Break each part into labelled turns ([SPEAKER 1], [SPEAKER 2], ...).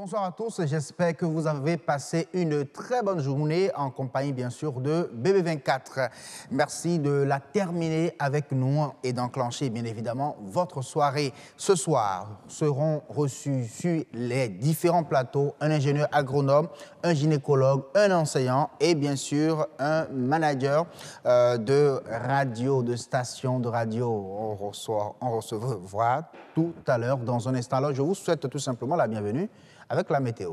[SPEAKER 1] Bonsoir à tous, j'espère que vous avez passé une très bonne journée en compagnie bien sûr de BB24. Merci de la terminer avec nous et d'enclencher bien évidemment votre soirée. Ce soir seront reçus sur les différents plateaux un ingénieur agronome, un gynécologue, un enseignant et bien sûr un manager de radio, de station de radio. On recevra tout à l'heure dans un instant. Alors je vous souhaite tout simplement la bienvenue avec la météo.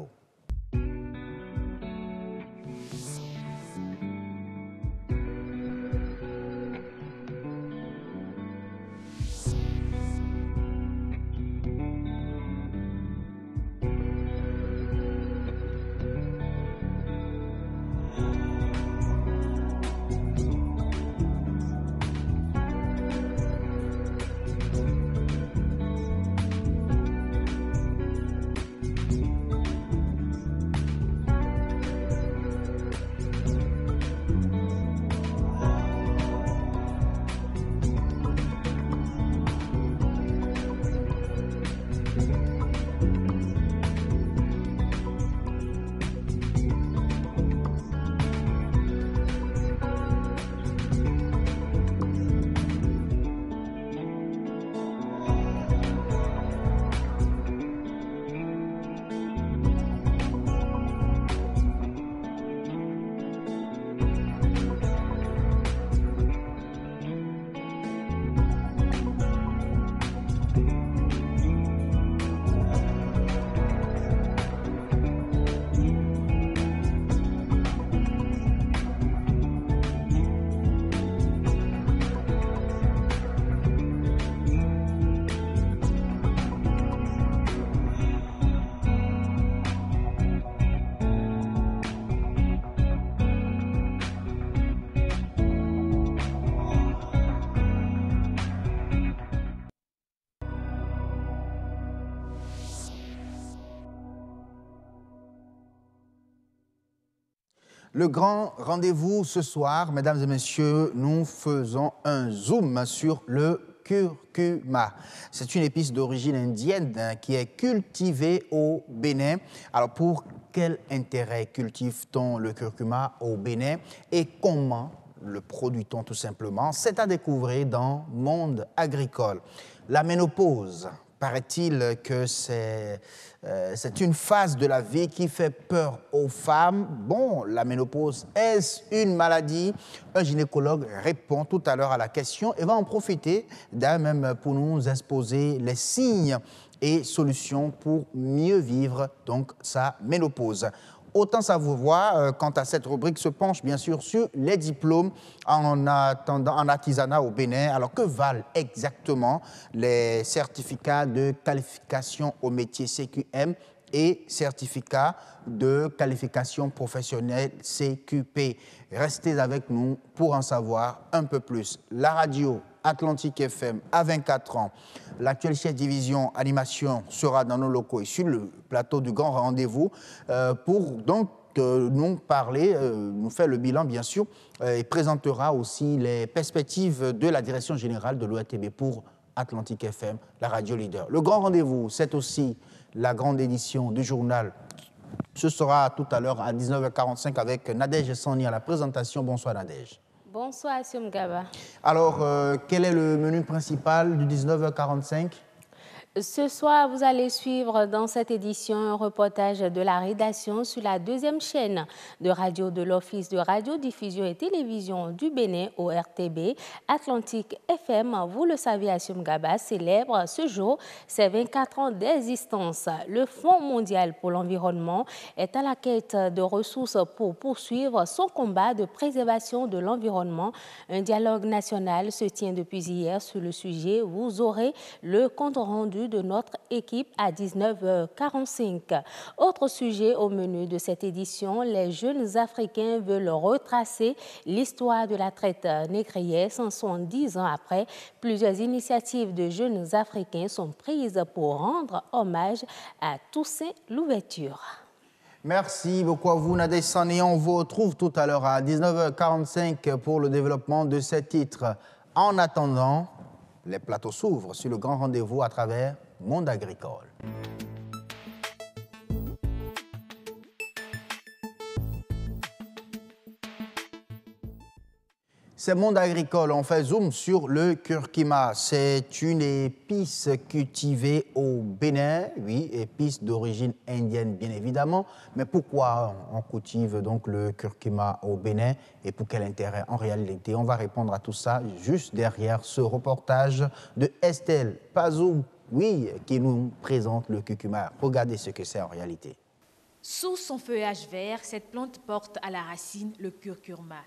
[SPEAKER 1] Le grand rendez-vous ce soir, mesdames et messieurs, nous faisons un zoom sur le curcuma. C'est une épice d'origine indienne qui est cultivée au Bénin. Alors pour quel intérêt cultive-t-on le curcuma au Bénin et comment le produit-on tout simplement? C'est à découvrir dans Monde agricole. La ménopause. Paraît-il que c'est une phase de la vie qui fait peur aux femmes. Bon, la ménopause, est-ce une maladie? Un gynécologue répond tout à l'heure à la question et va en profiter d'ailleurs même pour nous exposer les signes et solutions pour mieux vivre donc sa ménopause. Autant savoir, quant à cette rubrique, se penche bien sûr sur les diplômes en artisanat au Bénin. Alors, que valent exactement les certificats de qualification au métier CQM et certificats de qualification professionnelle CQP? Restez avec nous pour en savoir un peu plus. La radio Atlantique FM à 24 ans. L'actuelle chef division animation sera dans nos locaux et sur le plateau du grand rendez-vous pour donc nous parler, nous faire le bilan bien sûr et présentera aussi les perspectives de la direction générale de l'ORTB pour Atlantique FM, la radio leader. Le grand rendez-vous, c'est aussi la grande édition du journal. Ce sera tout à l'heure à 19h45 avec Nadège Sani à la présentation. Bonsoir Nadège.
[SPEAKER 2] Bonsoir, Assoum Gaba.
[SPEAKER 1] Alors, quel est le menu principal du 19h45?
[SPEAKER 2] Ce soir, vous allez suivre dans cette édition un reportage de la rédaction sur la deuxième chaîne de radio de l'Office de radiodiffusion et télévision du Bénin, ORTB, Atlantique FM. Vous le savez, Assoum Gaba célèbre ce jour ses 24 ans d'existence. Le Fonds mondial pour l'environnement est à la quête de ressources pour poursuivre son combat de préservation de l'environnement. Un dialogue national se tient depuis hier sur le sujet. Vous aurez le compte rendu de notre équipe à 19h45. Autre sujet au menu de cette édition, les jeunes Africains veulent retracer l'histoire de la traite négrière 170 ans après. Plusieurs initiatives de jeunes Africains sont prises pour rendre hommage à Toussaint Louverture.
[SPEAKER 1] Merci beaucoup à vous, Nadège Sani. On vous retrouve tout à l'heure à 19h45 pour le développement de ces titres. En attendant, les plateaux s'ouvrent sur le grand rendez-vous à travers Monde agricole. C'est Monde agricole, on fait zoom sur le curcuma. C'est une épice cultivée au Bénin, oui, épice d'origine indienne bien évidemment. Mais pourquoi on cultive donc le curcuma au Bénin et pour quel intérêt en réalité? On va répondre à tout ça juste derrière ce reportage de Estelle Pazou, oui, qui nous présente le curcuma. Regardez ce que c'est en réalité.
[SPEAKER 3] Sous son feuillage vert, cette plante porte à la racine le curcuma.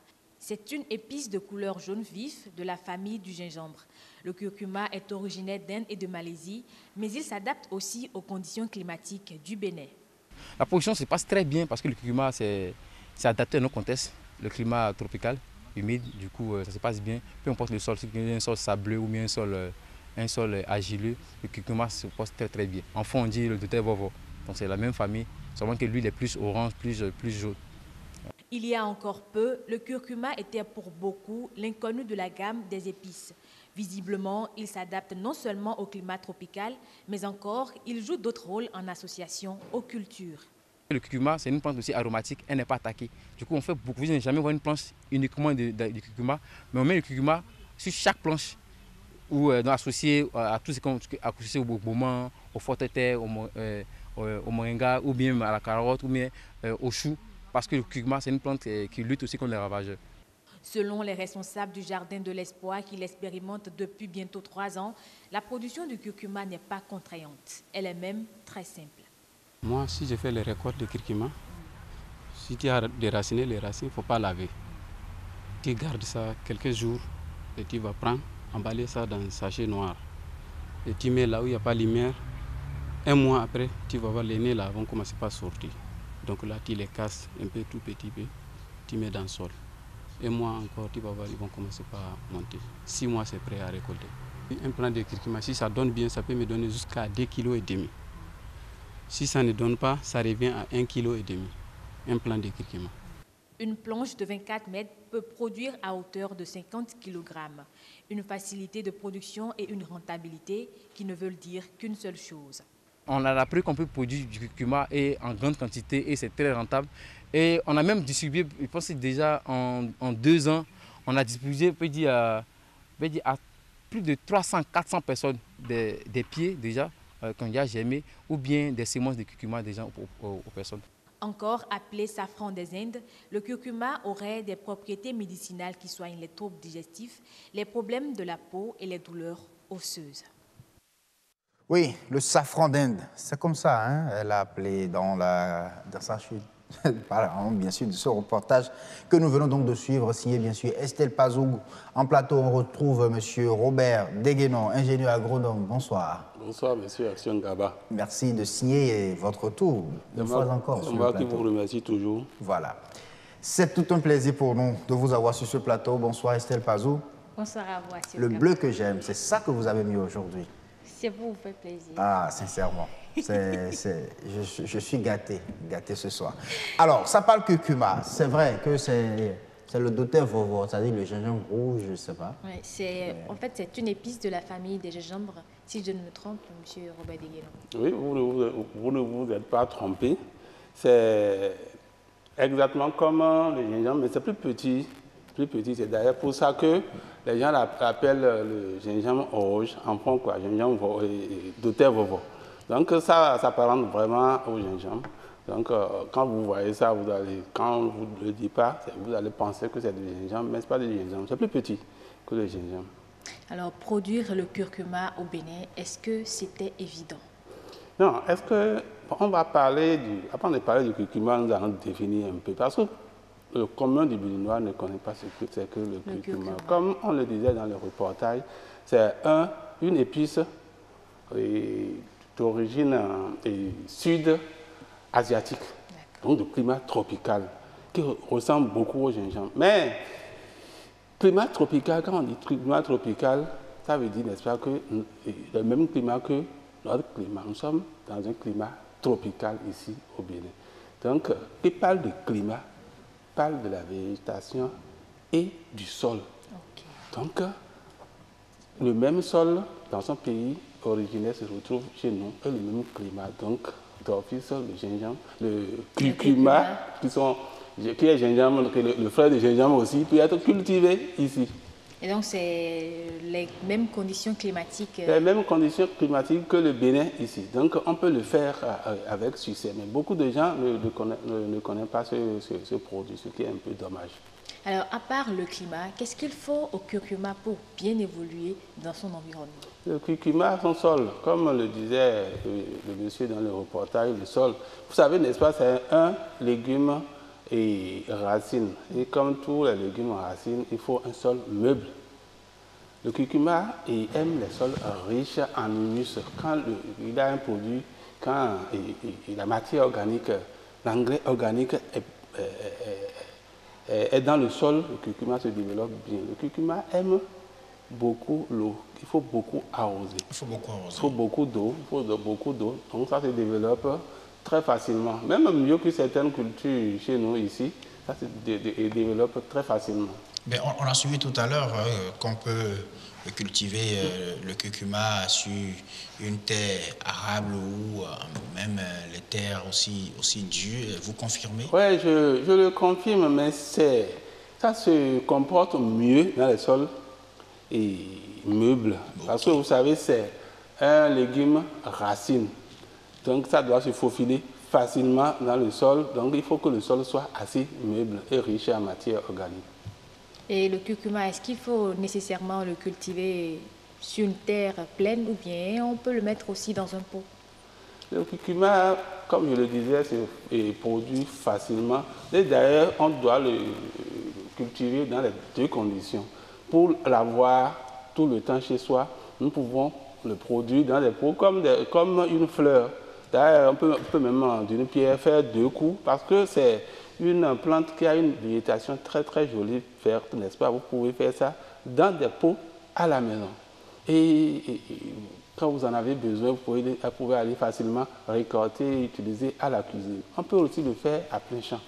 [SPEAKER 3] C'est une épice de couleur jaune vif de la famille du gingembre. Le curcuma est originaire d'Inde et de Malaisie, mais il s'adapte aussi aux conditions climatiques du Bénin.
[SPEAKER 4] La production se passe très bien parce que le curcuma c'est adapté à nos contextes, le climat tropical, humide, du coup ça se passe bien. Peu importe le sol, si c'est un sol sableux ou bien un sol argileux, le curcuma se passe très très bien. En fond on dit le doter vovo, donc c'est la même famille, seulement que lui il est plus orange, plus jaune.
[SPEAKER 3] Il y a encore peu, le curcuma était pour beaucoup l'inconnu de la gamme des épices. Visiblement, il s'adapte non seulement au climat tropical, mais encore, il joue d'autres rôles en association aux cultures.
[SPEAKER 4] Le curcuma, c'est une plante aussi aromatique, elle n'est pas attaquée. Du coup, on fait beaucoup. Vous n'allez jamais voir une planche uniquement de curcuma, mais on met le curcuma sur chaque planche ou associé à tout ce qu'on associé au bourbourement, au forte-terre, au moringa, ou bien à la carotte, ou bien au chou. Parce que le curcuma, c'est une plante qui lutte aussi contre les ravageurs.
[SPEAKER 3] Selon les responsables du Jardin de l'Espoir qui l'expérimentent depuis bientôt 3 ans, la production du curcuma n'est pas contraignante. Elle est même très simple.
[SPEAKER 5] Moi, si je fais les récoltes de curcuma, si tu as déraciné les racines, il ne faut pas laver. Tu gardes ça quelques jours et tu vas prendre, emballer ça dans un sachet noir. Et tu mets là où il n'y a pas de lumière. Un mois après, tu vas voir les nez là vont commencer à sortir. Donc là, tu les casses un peu, tout petit peu, tu mets dans le sol. Un mois encore, tu vas voir, ils vont commencer à monter. 6 mois, c'est prêt à récolter. Un plant de curcuma, si ça donne bien, ça peut me donner jusqu'à 2,5 kg. Si ça ne donne pas, ça revient à 1,5 kg. Un plant de curcuma.
[SPEAKER 3] Une planche de 24 mètres peut produire à hauteur de 50 kg. Une facilité de production et une rentabilité qui ne veulent dire qu'une seule chose.
[SPEAKER 4] On a appris qu'on peut produire du curcuma et en grande quantité et c'est très rentable. Et on a même distribué, je pense que déjà en 2 ans, on a distribué à plus de 300-400 personnes des pieds déjà qu'on a germé ou bien des semences de curcuma déjà aux personnes.
[SPEAKER 3] Encore appelé safran des Indes, le curcuma aurait des propriétés médicinales qui soignent les troubles digestifs, les problèmes de la peau et les douleurs osseuses.
[SPEAKER 1] Oui, le safran d'Inde, c'est comme ça, hein? Elle a appelé dans sa chute. Parlons bien sûr de ce reportage que nous venons donc de suivre, signé bien sûr Estelle Pazou. En plateau, on retrouve M. Robert Deguenon, ingénieur agronome. Bonsoir.
[SPEAKER 6] Bonsoir, M. Action Gaba.
[SPEAKER 1] Merci de signer votre tour, une fois encore.
[SPEAKER 6] C'est moi qui vous remercie toujours.
[SPEAKER 1] Voilà. C'est tout un plaisir pour nous de vous avoir sur ce plateau. Bonsoir Estelle Pazou.
[SPEAKER 7] Bonsoir à vous, Action
[SPEAKER 1] Le
[SPEAKER 7] Gaba.
[SPEAKER 1] bleu que j'aime, c'est ça que vous avez mis aujourd'hui.
[SPEAKER 7] C'est pour vous faire plaisir.
[SPEAKER 1] Ah, sincèrement. Je suis gâté ce soir. Alors, ça parle curcuma. C'est vrai que c'est le doter vovo, c'est-à-dire le gingembre rouge, je ne sais pas.
[SPEAKER 7] Ouais, en fait, c'est une épice de la famille des gingembre, si je ne me trompe, M. Robert Deguenon.
[SPEAKER 6] Oui, vous ne vous êtes pas trompé. C'est exactement comme le gingembre, mais c'est plus petit. C'est d'ailleurs pour ça que les gens l'appellent le gingembre rouge, en fond quoi, gingembre doter vovo. Donc ça s'apparente vraiment au gingembre. Donc quand vous voyez ça, quand vous ne le dites pas, vous allez penser que c'est du gingembre, mais ce n'est pas du gingembre, c'est plus petit que le gingembre.
[SPEAKER 7] Alors, produire le curcuma au Bénin, est-ce que c'était évident?
[SPEAKER 6] Non, on va avant de parler du curcuma, nous allons définir un peu, parce que le commun du Béninois ne connaît pas ce que c'est que le curcuma. Comme on le disait dans le reportage, c'est une épice d'origine sud-asiatique, donc de climat tropical, qui ressemble beaucoup au gingembre. Mais climat tropical, quand on dit climat tropical, ça veut dire, n'est-ce pas, que le même climat que notre climat. Nous sommes dans un climat tropical ici au Bénin. Donc, qui parle de climat, parle de la végétation et du sol.
[SPEAKER 7] Okay.
[SPEAKER 6] Donc, le même sol dans son pays originaire se retrouve chez nous et le même climat. Donc, d'office, le gingembre, le curcuma, qui est gingembre, le frère de gingembre aussi, peut être cultivé ici.
[SPEAKER 7] Et donc, c'est les mêmes conditions climatiques
[SPEAKER 6] Les mêmes conditions climatiques que le Bénin ici. Donc, on peut le faire avec succès. Mais beaucoup de gens ne connaissent pas ce produit, ce qui est un peu dommage.
[SPEAKER 7] Alors, à part le climat, qu'est-ce qu'il faut au curcuma pour bien évoluer dans son environnement?
[SPEAKER 6] Le curcuma, son sol, comme le disait le monsieur dans le reportage, le sol, vous savez, n'est-ce pas, c'est un légume et racine. Et comme tous les légumes racines, il faut un sol meuble. Le curcuma aime les sols riches en humus. Quand il a un produit, quand la matière organique, l'engrais organique est dans le sol, le curcuma se développe bien. Le curcuma aime beaucoup l'eau. Il faut beaucoup arroser.
[SPEAKER 1] Il faut beaucoup arroser.
[SPEAKER 6] Il faut beaucoup d'eau. Il faut beaucoup d'eau. Donc ça se développe très facilement. Même mieux que certaines cultures chez nous ici, ça se développe très facilement.
[SPEAKER 1] Mais on a suivi tout à l'heure qu'on peut cultiver le curcuma sur une terre arable ou même les terres aussi dures. Vous confirmez?
[SPEAKER 6] Oui, je le confirme, mais ça se comporte mieux dans les sols et meubles. Okay. Parce que vous savez, c'est un légume racine. Donc ça doit se faufiler facilement dans le sol. Donc il faut que le sol soit assez meuble et riche en matière organique.
[SPEAKER 7] Et le curcuma, est-ce qu'il faut nécessairement le cultiver sur une terre pleine ou bien on peut le mettre aussi dans un pot?
[SPEAKER 6] Le curcuma, comme je le disais, c'est produit facilement. Et d'ailleurs, on doit le cultiver dans les deux conditions. Pour l'avoir tout le temps chez soi, nous pouvons le produire dans des pots comme une fleur. D'ailleurs, on peut même d'une pierre faire deux coups parce que c'est une plante qui a une végétation très très jolie, verte, n'est-ce pas? Vous pouvez faire ça dans des pots à la maison. Et quand vous en avez besoin, vous pouvez aller facilement récolter et utiliser à la cuisine. On peut aussi le faire à plein champ.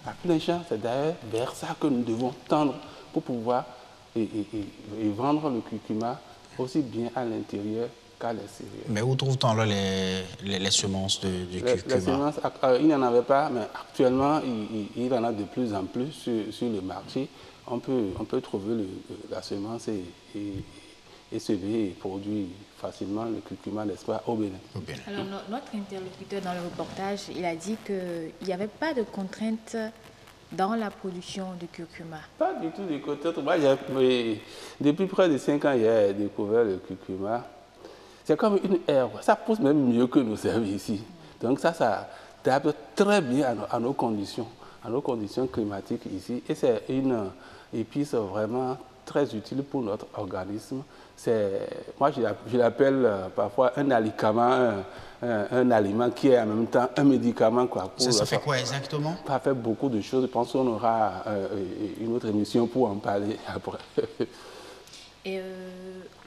[SPEAKER 6] À plein champ, c'est d'ailleurs vers ça que nous devons tendre pour pouvoir vendre le curcuma aussi bien à l'intérieur qu'à l'extérieur.
[SPEAKER 1] Mais où trouve-t-on là les semences du curcuma?
[SPEAKER 6] Les semences, il n'y en avait pas, mais actuellement, il y en a de plus en plus sur le marché. On peut trouver la semence et semer et produire facilement le curcuma, n'est-ce pas, au Bénin.
[SPEAKER 7] Alors, notre interlocuteur dans le reportage, il a dit qu'il n'y avait pas de contraintes dans la production du curcuma.
[SPEAKER 6] Pas du tout de contraintes. Moi, depuis près de 5 ans, j'ai découvert le curcuma. C'est comme une herbe. Ça pousse même mieux que nos herbes ici. Donc ça s'adapte très bien à nos conditions climatiques ici. Et c'est une épice vraiment très utile pour notre organisme. Moi, je l'appelle parfois un alicament, un aliment qui est en même temps un médicament.
[SPEAKER 1] Ça fait quoi exactement?
[SPEAKER 6] Ça fait beaucoup de choses. Je pense qu'on aura une autre émission pour en parler après.
[SPEAKER 7] Et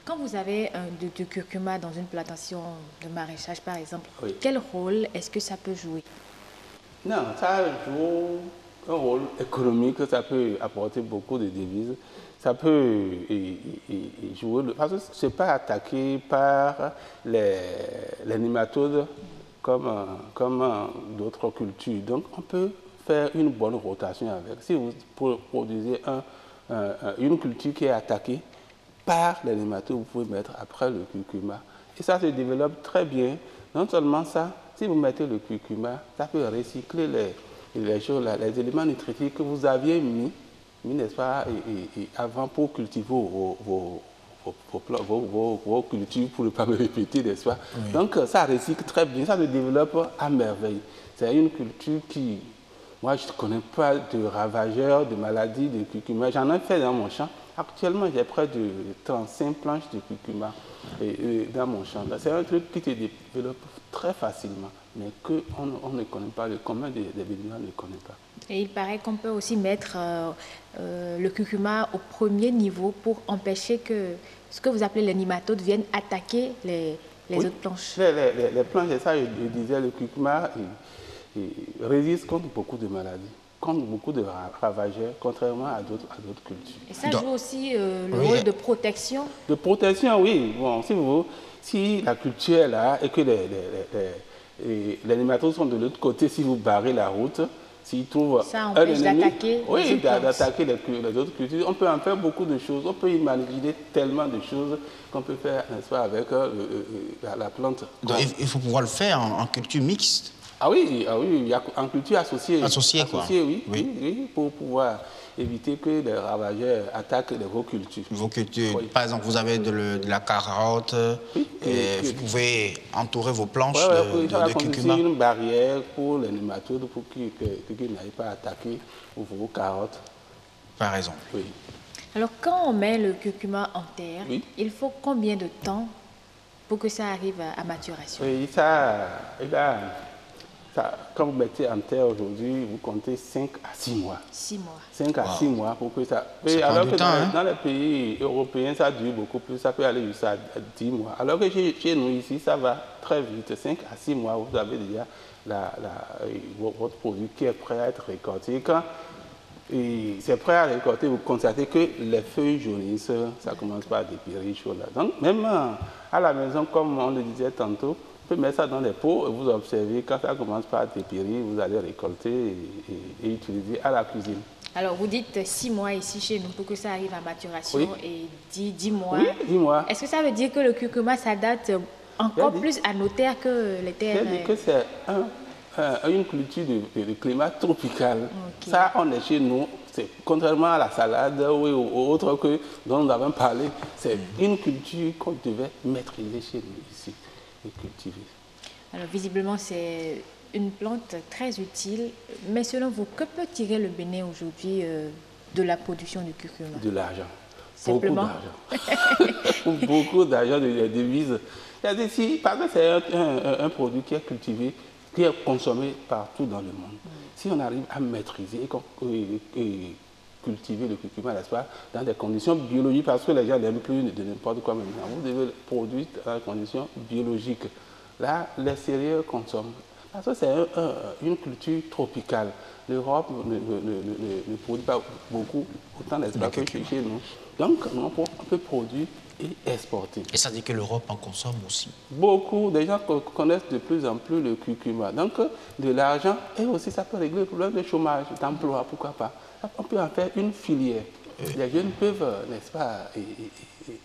[SPEAKER 7] quand vous avez du curcuma dans une plantation de maraîchage, par exemple, oui, quel rôle est-ce que ça peut jouer?
[SPEAKER 6] Non, ça joue un rôle économique, ça peut apporter beaucoup de devises. Ça peut jouer, parce que ce n'est pas attaqué par les nématodes comme d'autres cultures. Donc, on peut faire une bonne rotation avec. Si vous produisez une culture qui est attaquée par les nématodes, vous pouvez mettre après le curcuma. Et ça se développe très bien. Non seulement ça, si vous mettez le curcuma, ça peut recycler les éléments nutritifs que vous aviez mis, n'est-ce pas, avant pour cultiver vos cultures, pour ne pas me répéter, n'est-ce pas? Oui. Donc ça recycle très bien, ça se développe à merveille. C'est une culture qui, moi je ne connais pas de ravageurs, de maladies de curcuma. J'en ai fait dans mon champ. Actuellement, j'ai près de 35 planches de curcuma dans mon champ. C'est un truc qui se développe très facilement, mais qu'on ne connaît pas, le commun des Béninois ne connaît pas.
[SPEAKER 7] Et il paraît qu'on peut aussi mettre le curcuma au premier niveau pour empêcher que ce que vous appelez les nématodes viennent attaquer les autres planches.
[SPEAKER 6] Les planches, c'est ça, je disais, le curcuma résiste contre beaucoup de maladies, contre beaucoup de ravageurs, contrairement à d'autres cultures.
[SPEAKER 7] Et ça joue aussi le rôle de protection?
[SPEAKER 6] De protection, oui. Bon, si la culture est là et que Et les nématodes sont de l'autre côté si vous barrez la route. S'ils trouvent
[SPEAKER 7] ça
[SPEAKER 6] un
[SPEAKER 7] empêche
[SPEAKER 6] ennemi,
[SPEAKER 7] d'attaquer
[SPEAKER 6] oui, d'attaquer les autres cultures. On peut en faire beaucoup de choses. On peut imaginer tellement de choses qu'on peut faire, n'est-ce pas, avec la plante.
[SPEAKER 1] Donc, il faut pouvoir le faire en culture mixte.
[SPEAKER 6] Ah oui, il y a en culture associée.
[SPEAKER 1] Associée, quoi.
[SPEAKER 6] Oui, pour pouvoir éviter que les ravageurs attaquent vos cultures.
[SPEAKER 1] Vos cultures.
[SPEAKER 6] Oui.
[SPEAKER 1] Par exemple, vous avez de la carotte,
[SPEAKER 6] Oui,
[SPEAKER 1] et vous pouvez entourer vos planches
[SPEAKER 6] oui, ça va
[SPEAKER 1] de curcuma.
[SPEAKER 6] constituer une barrière pour les nématodes pour qu'ils n'aillent pas attaquer vos carottes.
[SPEAKER 1] Par exemple.
[SPEAKER 6] Oui.
[SPEAKER 7] Alors, quand on met le curcuma en terre,
[SPEAKER 6] Oui.
[SPEAKER 7] il faut combien de temps pour que ça arrive à maturation?
[SPEAKER 6] Oui, quand vous mettez en terre aujourd'hui, vous comptez 5 à 6 mois.
[SPEAKER 7] 6 mois.
[SPEAKER 6] 5 à 6 mois pour que ça...
[SPEAKER 1] Ça prend
[SPEAKER 6] alors
[SPEAKER 1] du
[SPEAKER 6] que
[SPEAKER 1] temps, hein?
[SPEAKER 6] dans les pays européens, ça dure beaucoup plus, ça peut aller jusqu'à 10 mois. Alors que chez nous ici, ça va très vite. 5 à 6 mois, vous avez déjà votre produit qui est prêt à être récolté. Quand c'est prêt à récolter, vous constatez que les feuilles jaunissent, ça commence pas à dépérir. Donc même à la maison, comme on le disait tantôt, on peut mettre ça dans des pots et vous observez, quand ça commence pas à dépérir, vous allez récolter et utiliser à la cuisine.
[SPEAKER 7] Alors, vous dites 6 mois ici chez nous pour que ça arrive à maturation,
[SPEAKER 6] Oui.
[SPEAKER 7] et 10 mois.
[SPEAKER 6] Oui, 10 mois.
[SPEAKER 7] Est-ce que ça veut dire que le curcuma s'adapte encore
[SPEAKER 6] Bien dit.
[SPEAKER 7] plus à nos terres que les terres?
[SPEAKER 6] C'est-à-dire que c'est une culture de climat tropical.
[SPEAKER 7] Ok.
[SPEAKER 6] Ça, on est chez nous, contrairement à la salade ou aux autres dont nous avons parlé, c'est une culture qu'on devait maîtriser chez nous ici et cultiver.
[SPEAKER 7] Alors, visiblement, c'est une plante très utile. Mais selon vous, que peut tirer le Bénin aujourd'hui de la production du curcuma?
[SPEAKER 6] De l'argent.
[SPEAKER 7] Simplement.
[SPEAKER 6] Beaucoup d'argent. Beaucoup d'argent, de devises. C'est-à-dire, parce que c'est un produit qui est cultivé, qui est consommé partout dans le monde. Si on arrive à maîtriser et cultiver le curcuma, n'est-ce pas, dans des conditions biologiques, parce que les gens n'aiment plus de n'importe quoi maintenant. Vous devez le produire dans des conditions biologiques. Là, l'extérieur consomme. Parce que c'est une culture tropicale. L'Europe ne produit pas beaucoup, autant d'espace que chez nous. Donc, on peut produire et exporter.
[SPEAKER 1] Et ça dit que l'Europe en consomme aussi.
[SPEAKER 6] Beaucoup de gens connaissent de plus en plus le curcuma. Donc, de l'argent, et aussi ça peut régler le problème de chômage, d'emploi, pourquoi pas. On peut en faire une filière. Les jeunes peuvent, n'est-ce pas,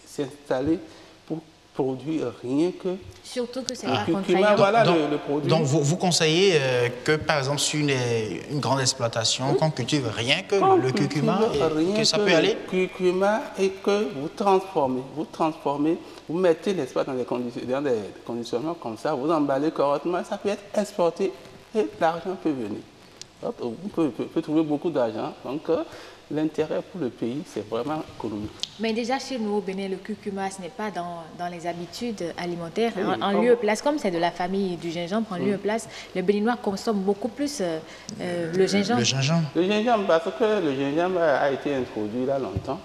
[SPEAKER 6] s'installer pour produire rien que...
[SPEAKER 7] Surtout que c'est
[SPEAKER 6] le
[SPEAKER 7] pas
[SPEAKER 6] curcuma,
[SPEAKER 7] contraignant.
[SPEAKER 6] voilà le produit.
[SPEAKER 1] Donc, vous conseillez que, par exemple, sur une grande exploitation, qu'on cultive rien que le curcuma, et que ça peut aller?
[SPEAKER 6] Le curcuma et que vous transformez, vous mettez l'espace dans des conditionnements comme ça, vous emballez correctement, ça peut être exporté et l'argent peut venir. Donc, on peut trouver beaucoup d'argent. Donc, l'intérêt pour le pays, c'est vraiment économique.
[SPEAKER 7] Mais déjà chez nous au Bénin, le curcuma, ce n'est pas dans les habitudes alimentaires.
[SPEAKER 6] Oui,
[SPEAKER 7] En lieu et place, comme c'est de la famille du gingembre, en lieu et place, les Béninois consomment beaucoup plus le gingembre.
[SPEAKER 1] Le gingembre.
[SPEAKER 6] Le gingembre, parce que le gingembre a été introduit là longtemps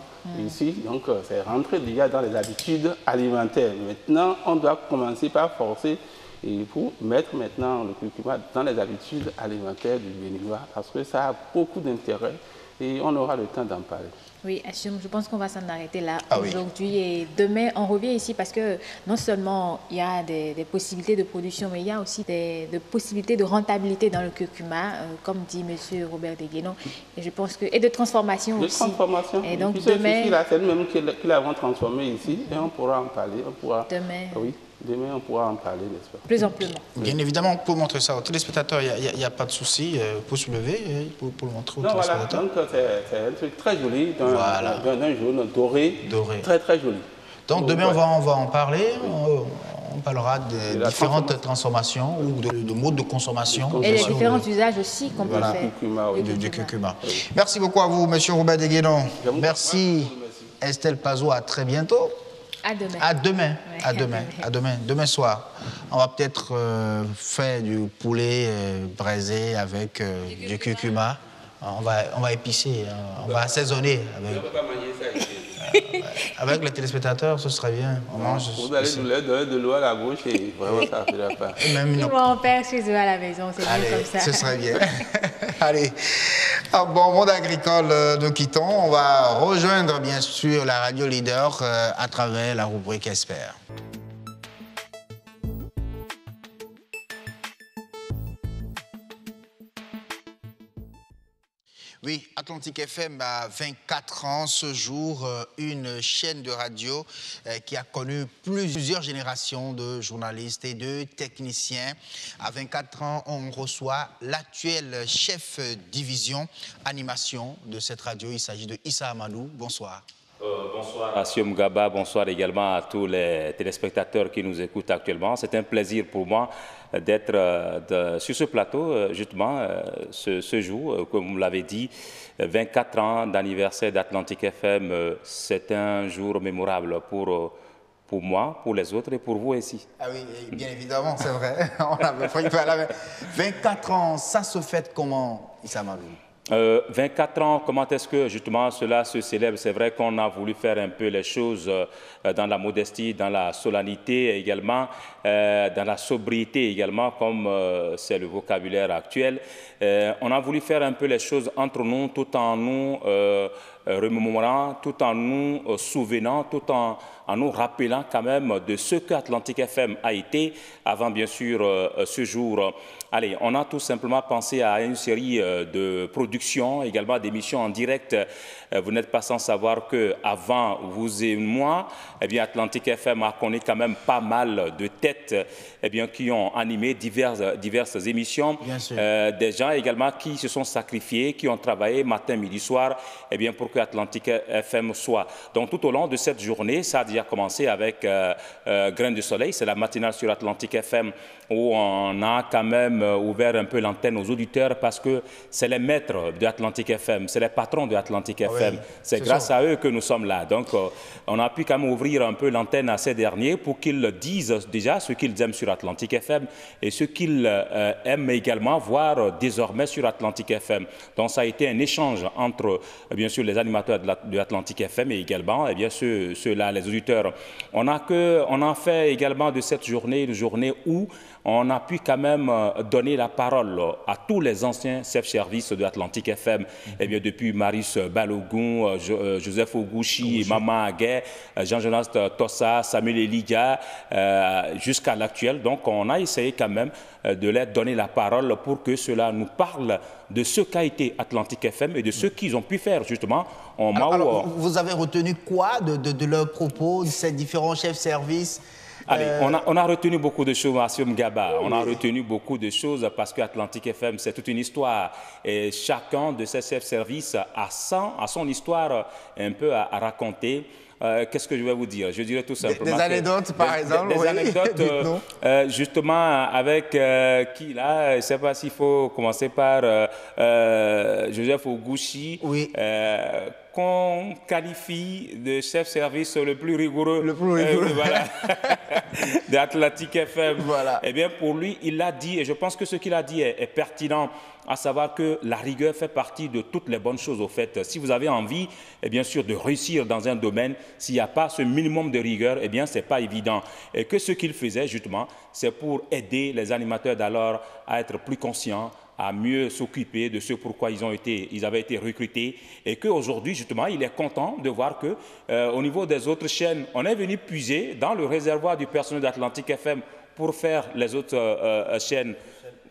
[SPEAKER 6] ici, donc c'est rentré déjà dans les habitudes alimentaires. Maintenant, on doit commencer par forcer et pour mettre maintenant le curcuma dans les habitudes alimentaires du Béninois, parce que ça a beaucoup d'intérêt et on aura le temps d'en parler.
[SPEAKER 7] Oui, je pense qu'on va s'en arrêter là
[SPEAKER 1] Oui.
[SPEAKER 7] aujourd'hui. Et demain, on revient ici parce que non seulement il y a des possibilités de production, mais il y a aussi des possibilités de rentabilité dans le curcuma, comme dit M. Robert Deguénon. Et je pense que, et de transformation
[SPEAKER 6] De
[SPEAKER 7] aussi.
[SPEAKER 6] transformation.
[SPEAKER 7] Et donc
[SPEAKER 6] demain, c'est nous-mêmes qui l'avons transformé ici et on pourra en parler.
[SPEAKER 7] Demain.
[SPEAKER 6] Oui, demain on pourra en parler, n'est-ce pas?
[SPEAKER 7] Plus amplement.
[SPEAKER 1] Bien évidemment, pour montrer ça aux téléspectateurs, il n'y a pas de souci pour se lever, pour le montrer aux
[SPEAKER 6] Non, voilà,
[SPEAKER 1] téléspectateurs.
[SPEAKER 6] donc c'est un truc très joli,
[SPEAKER 1] Voilà.
[SPEAKER 6] d'un jaune doré, très très joli.
[SPEAKER 1] Donc demain, on va en parler. On parlera de
[SPEAKER 6] la
[SPEAKER 1] différentes transformations ou de modes de consommation.
[SPEAKER 7] Et les
[SPEAKER 1] sur
[SPEAKER 7] différents
[SPEAKER 1] le-
[SPEAKER 7] usages aussi qu'on peut
[SPEAKER 1] Voilà.
[SPEAKER 7] faire.
[SPEAKER 6] Curcuma, oui.
[SPEAKER 1] du curcuma. Merci beaucoup à vous, monsieur Robert Deguénon.
[SPEAKER 6] Je vous
[SPEAKER 1] Merci, Estelle Pazot. À très bientôt.
[SPEAKER 7] À demain.
[SPEAKER 1] À demain.
[SPEAKER 7] Ouais,
[SPEAKER 1] À demain. À demain. Demain soir. On va peut-être faire du poulet braisé avec du curcuma. On va épicer, on va assaisonner avec les téléspectateurs, ce serait bien. On mange
[SPEAKER 6] Vous allez nous leur donner de l'eau à la bouche et vraiment ça ne fera pas.
[SPEAKER 1] et même
[SPEAKER 7] Ils
[SPEAKER 1] une-
[SPEAKER 7] vont en faire chez eux à la maison, c'est bien
[SPEAKER 1] Allez,
[SPEAKER 7] comme ça.
[SPEAKER 1] ce serait bien. Allez. Ah, bon, monde agricole, nous quittons. On va rejoindre bien sûr la radio leader à travers la rubrique Expert. Oui, Atlantique FM a 24 ans ce jour, une chaîne de radio qui a connu plusieurs générations de journalistes et de techniciens. À 24 ans, on reçoit l'actuel chef division animation de cette radio. Il s'agit de Issa Amadou. Bonsoir.
[SPEAKER 8] Bonsoir à Siom Gaba, bonsoir également à tous les téléspectateurs qui nous écoutent actuellement. C'est un plaisir pour moi d'être sur ce plateau, justement, ce jour, comme vous l'avez dit, 24 ans d'anniversaire d'Atlantique FM. C'est un jour mémorable pour moi, pour les autres et pour vous aussi.
[SPEAKER 1] Ah oui, bien évidemment, c'est vrai. On avait pris 24 ans, ça se fête comment, Issa Amadou?
[SPEAKER 8] 24 ans, comment est-ce que justement cela se célèbre? C'est vrai qu'on a voulu faire un peu les choses dans la modestie, dans la solennité également, dans la sobriété également, comme c'est le vocabulaire actuel. On a voulu faire un peu les choses entre nous, tout en nous remémorant, tout en nous souvenant, tout en nous rappelant quand même de ce qu'Atlantique FM a été avant bien sûr ce jour. Allez, on a tout simplement pensé à une série de productions, également d'émissions en direct. Vous n'êtes pas sans savoir qu'avant vous et moi, eh bien, Atlantique FM a connu quand même pas mal de têtes eh bien, qui ont animé diverses émissions. Des gens également qui se sont sacrifiés, qui ont travaillé matin, midi, soir eh bien, pour que Atlantique FM soit. Donc tout au long de cette journée, ça a déjà commencé avec Grain de Soleil, c'est la matinale sur Atlantique FM où on a quand même ouvert un peu l'antenne aux auditeurs parce que c'est les maîtres de Atlantique FM, c'est les patrons de Atlantique FM. C'est grâce à eux que nous sommes là. Donc on a pu quand même ouvrir un peu l'antenne à ces derniers pour qu'ils disent déjà ce qu'ils aiment sur Atlantique FM et ce qu'ils aiment également voir désormais sur Atlantique FM. Donc ça a été un échange entre bien sûr les animateurs de Atlantique FM et également eh bien, ceux-là, les auditeurs. On a fait également de cette journée une journée où on a pu quand même donner la parole à tous les anciens chefs-service de Atlantique FM, eh bien, depuis Marius Balogun, Joseph Ogouchi, Maman Aguet, Jean-Jonas Tossa, Samuel Eliga, jusqu'à l'actuel. Donc, on a essayé quand même de leur donner la parole pour que cela nous parle de ce qu'a été Atlantique FM et de ce qu'ils ont pu faire, justement.
[SPEAKER 1] Alors, vous avez retenu quoi de leurs propos, de ces différents chefs-service?
[SPEAKER 8] Allez, on a retenu beaucoup de choses, Siom Gaba. On a retenu beaucoup de choses parce que Atlantique FM, c'est toute une histoire. Et chacun de ces chefs-service a son histoire un peu à raconter. Qu'est-ce que je vais vous dire? Je dirais tout simplement...
[SPEAKER 1] Des anecdotes, par exemple.
[SPEAKER 8] Des anecdotes, justement, avec qui, là, je ne sais pas s'il faut commencer par Joseph Ogouchi.
[SPEAKER 1] Oui.
[SPEAKER 8] Qu'on qualifie de chef-service le plus rigoureux,
[SPEAKER 1] voilà.
[SPEAKER 8] d'Atlantique FM.
[SPEAKER 1] Voilà.
[SPEAKER 8] Eh bien, pour lui, il l'a dit, et je pense que ce qu'il a dit est pertinent, à savoir que la rigueur fait partie de toutes les bonnes choses, au fait. Si vous avez envie, et bien sûr, de réussir dans un domaine, s'il n'y a pas ce minimum de rigueur, eh bien, ce n'est pas évident. Et que ce qu'il faisait, justement, c'est pour aider les animateurs d'alors à être plus conscients, à mieux s'occuper de ce pourquoi ils avaient été recrutés et qu'aujourd'hui, justement, il est content de voir que au niveau des autres chaînes, on est venu puiser dans le réservoir du personnel d'Atlantique FM pour faire les autres chaînes.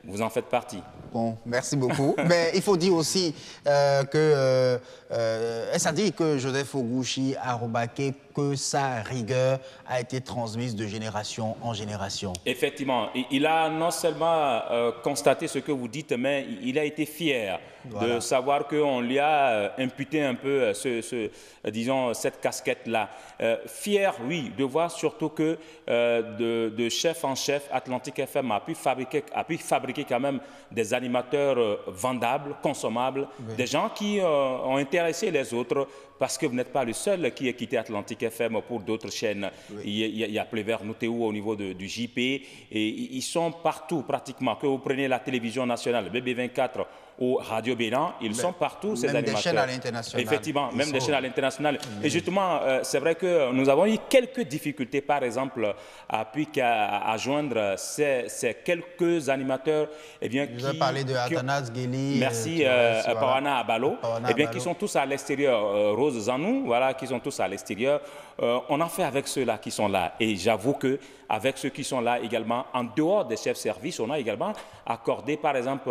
[SPEAKER 8] Vous en faites partie.
[SPEAKER 1] Bon, merci beaucoup. Mais il faut dire aussi que ça dit que Joseph Ogouchi a remarqué que sa rigueur a été transmise de génération en génération.
[SPEAKER 8] Effectivement, il a non seulement constaté ce que vous dites, mais il a été fier de savoir qu'on lui a imputé un peu disons, cette casquette-là. Fier, oui, de voir surtout que de chef en chef, Atlantique FM a pu fabriquer quand même des animateurs vendables, consommables, des gens qui ont intéressé les autres, parce que vous n'êtes pas le seul qui ait quitté Atlantique FM pour d'autres chaînes. Il y a Prévert Noutéo au niveau du JP, et ils sont partout pratiquement. Que vous preniez la télévision nationale, BB24 ou Radio Bénin, ils sont partout, ces animateurs.
[SPEAKER 1] Même des chaînes à l'international.
[SPEAKER 8] Effectivement, même des chaînes à l'international. Et justement, c'est vrai que nous avons eu quelques difficultés, par exemple, à joindre ces quelques animateurs eh bien,
[SPEAKER 1] vous avez parlé de Athanas Guéli.
[SPEAKER 8] Merci, Pawana Abalo. Eh bien, qui sont tous à l'extérieur. Rose Zanou, voilà, qui sont tous à l'extérieur. on a fait avec ceux-là qui sont là. Et j'avoue que avec ceux qui sont là également, en dehors des chefs-service, on a également accordé, par exemple,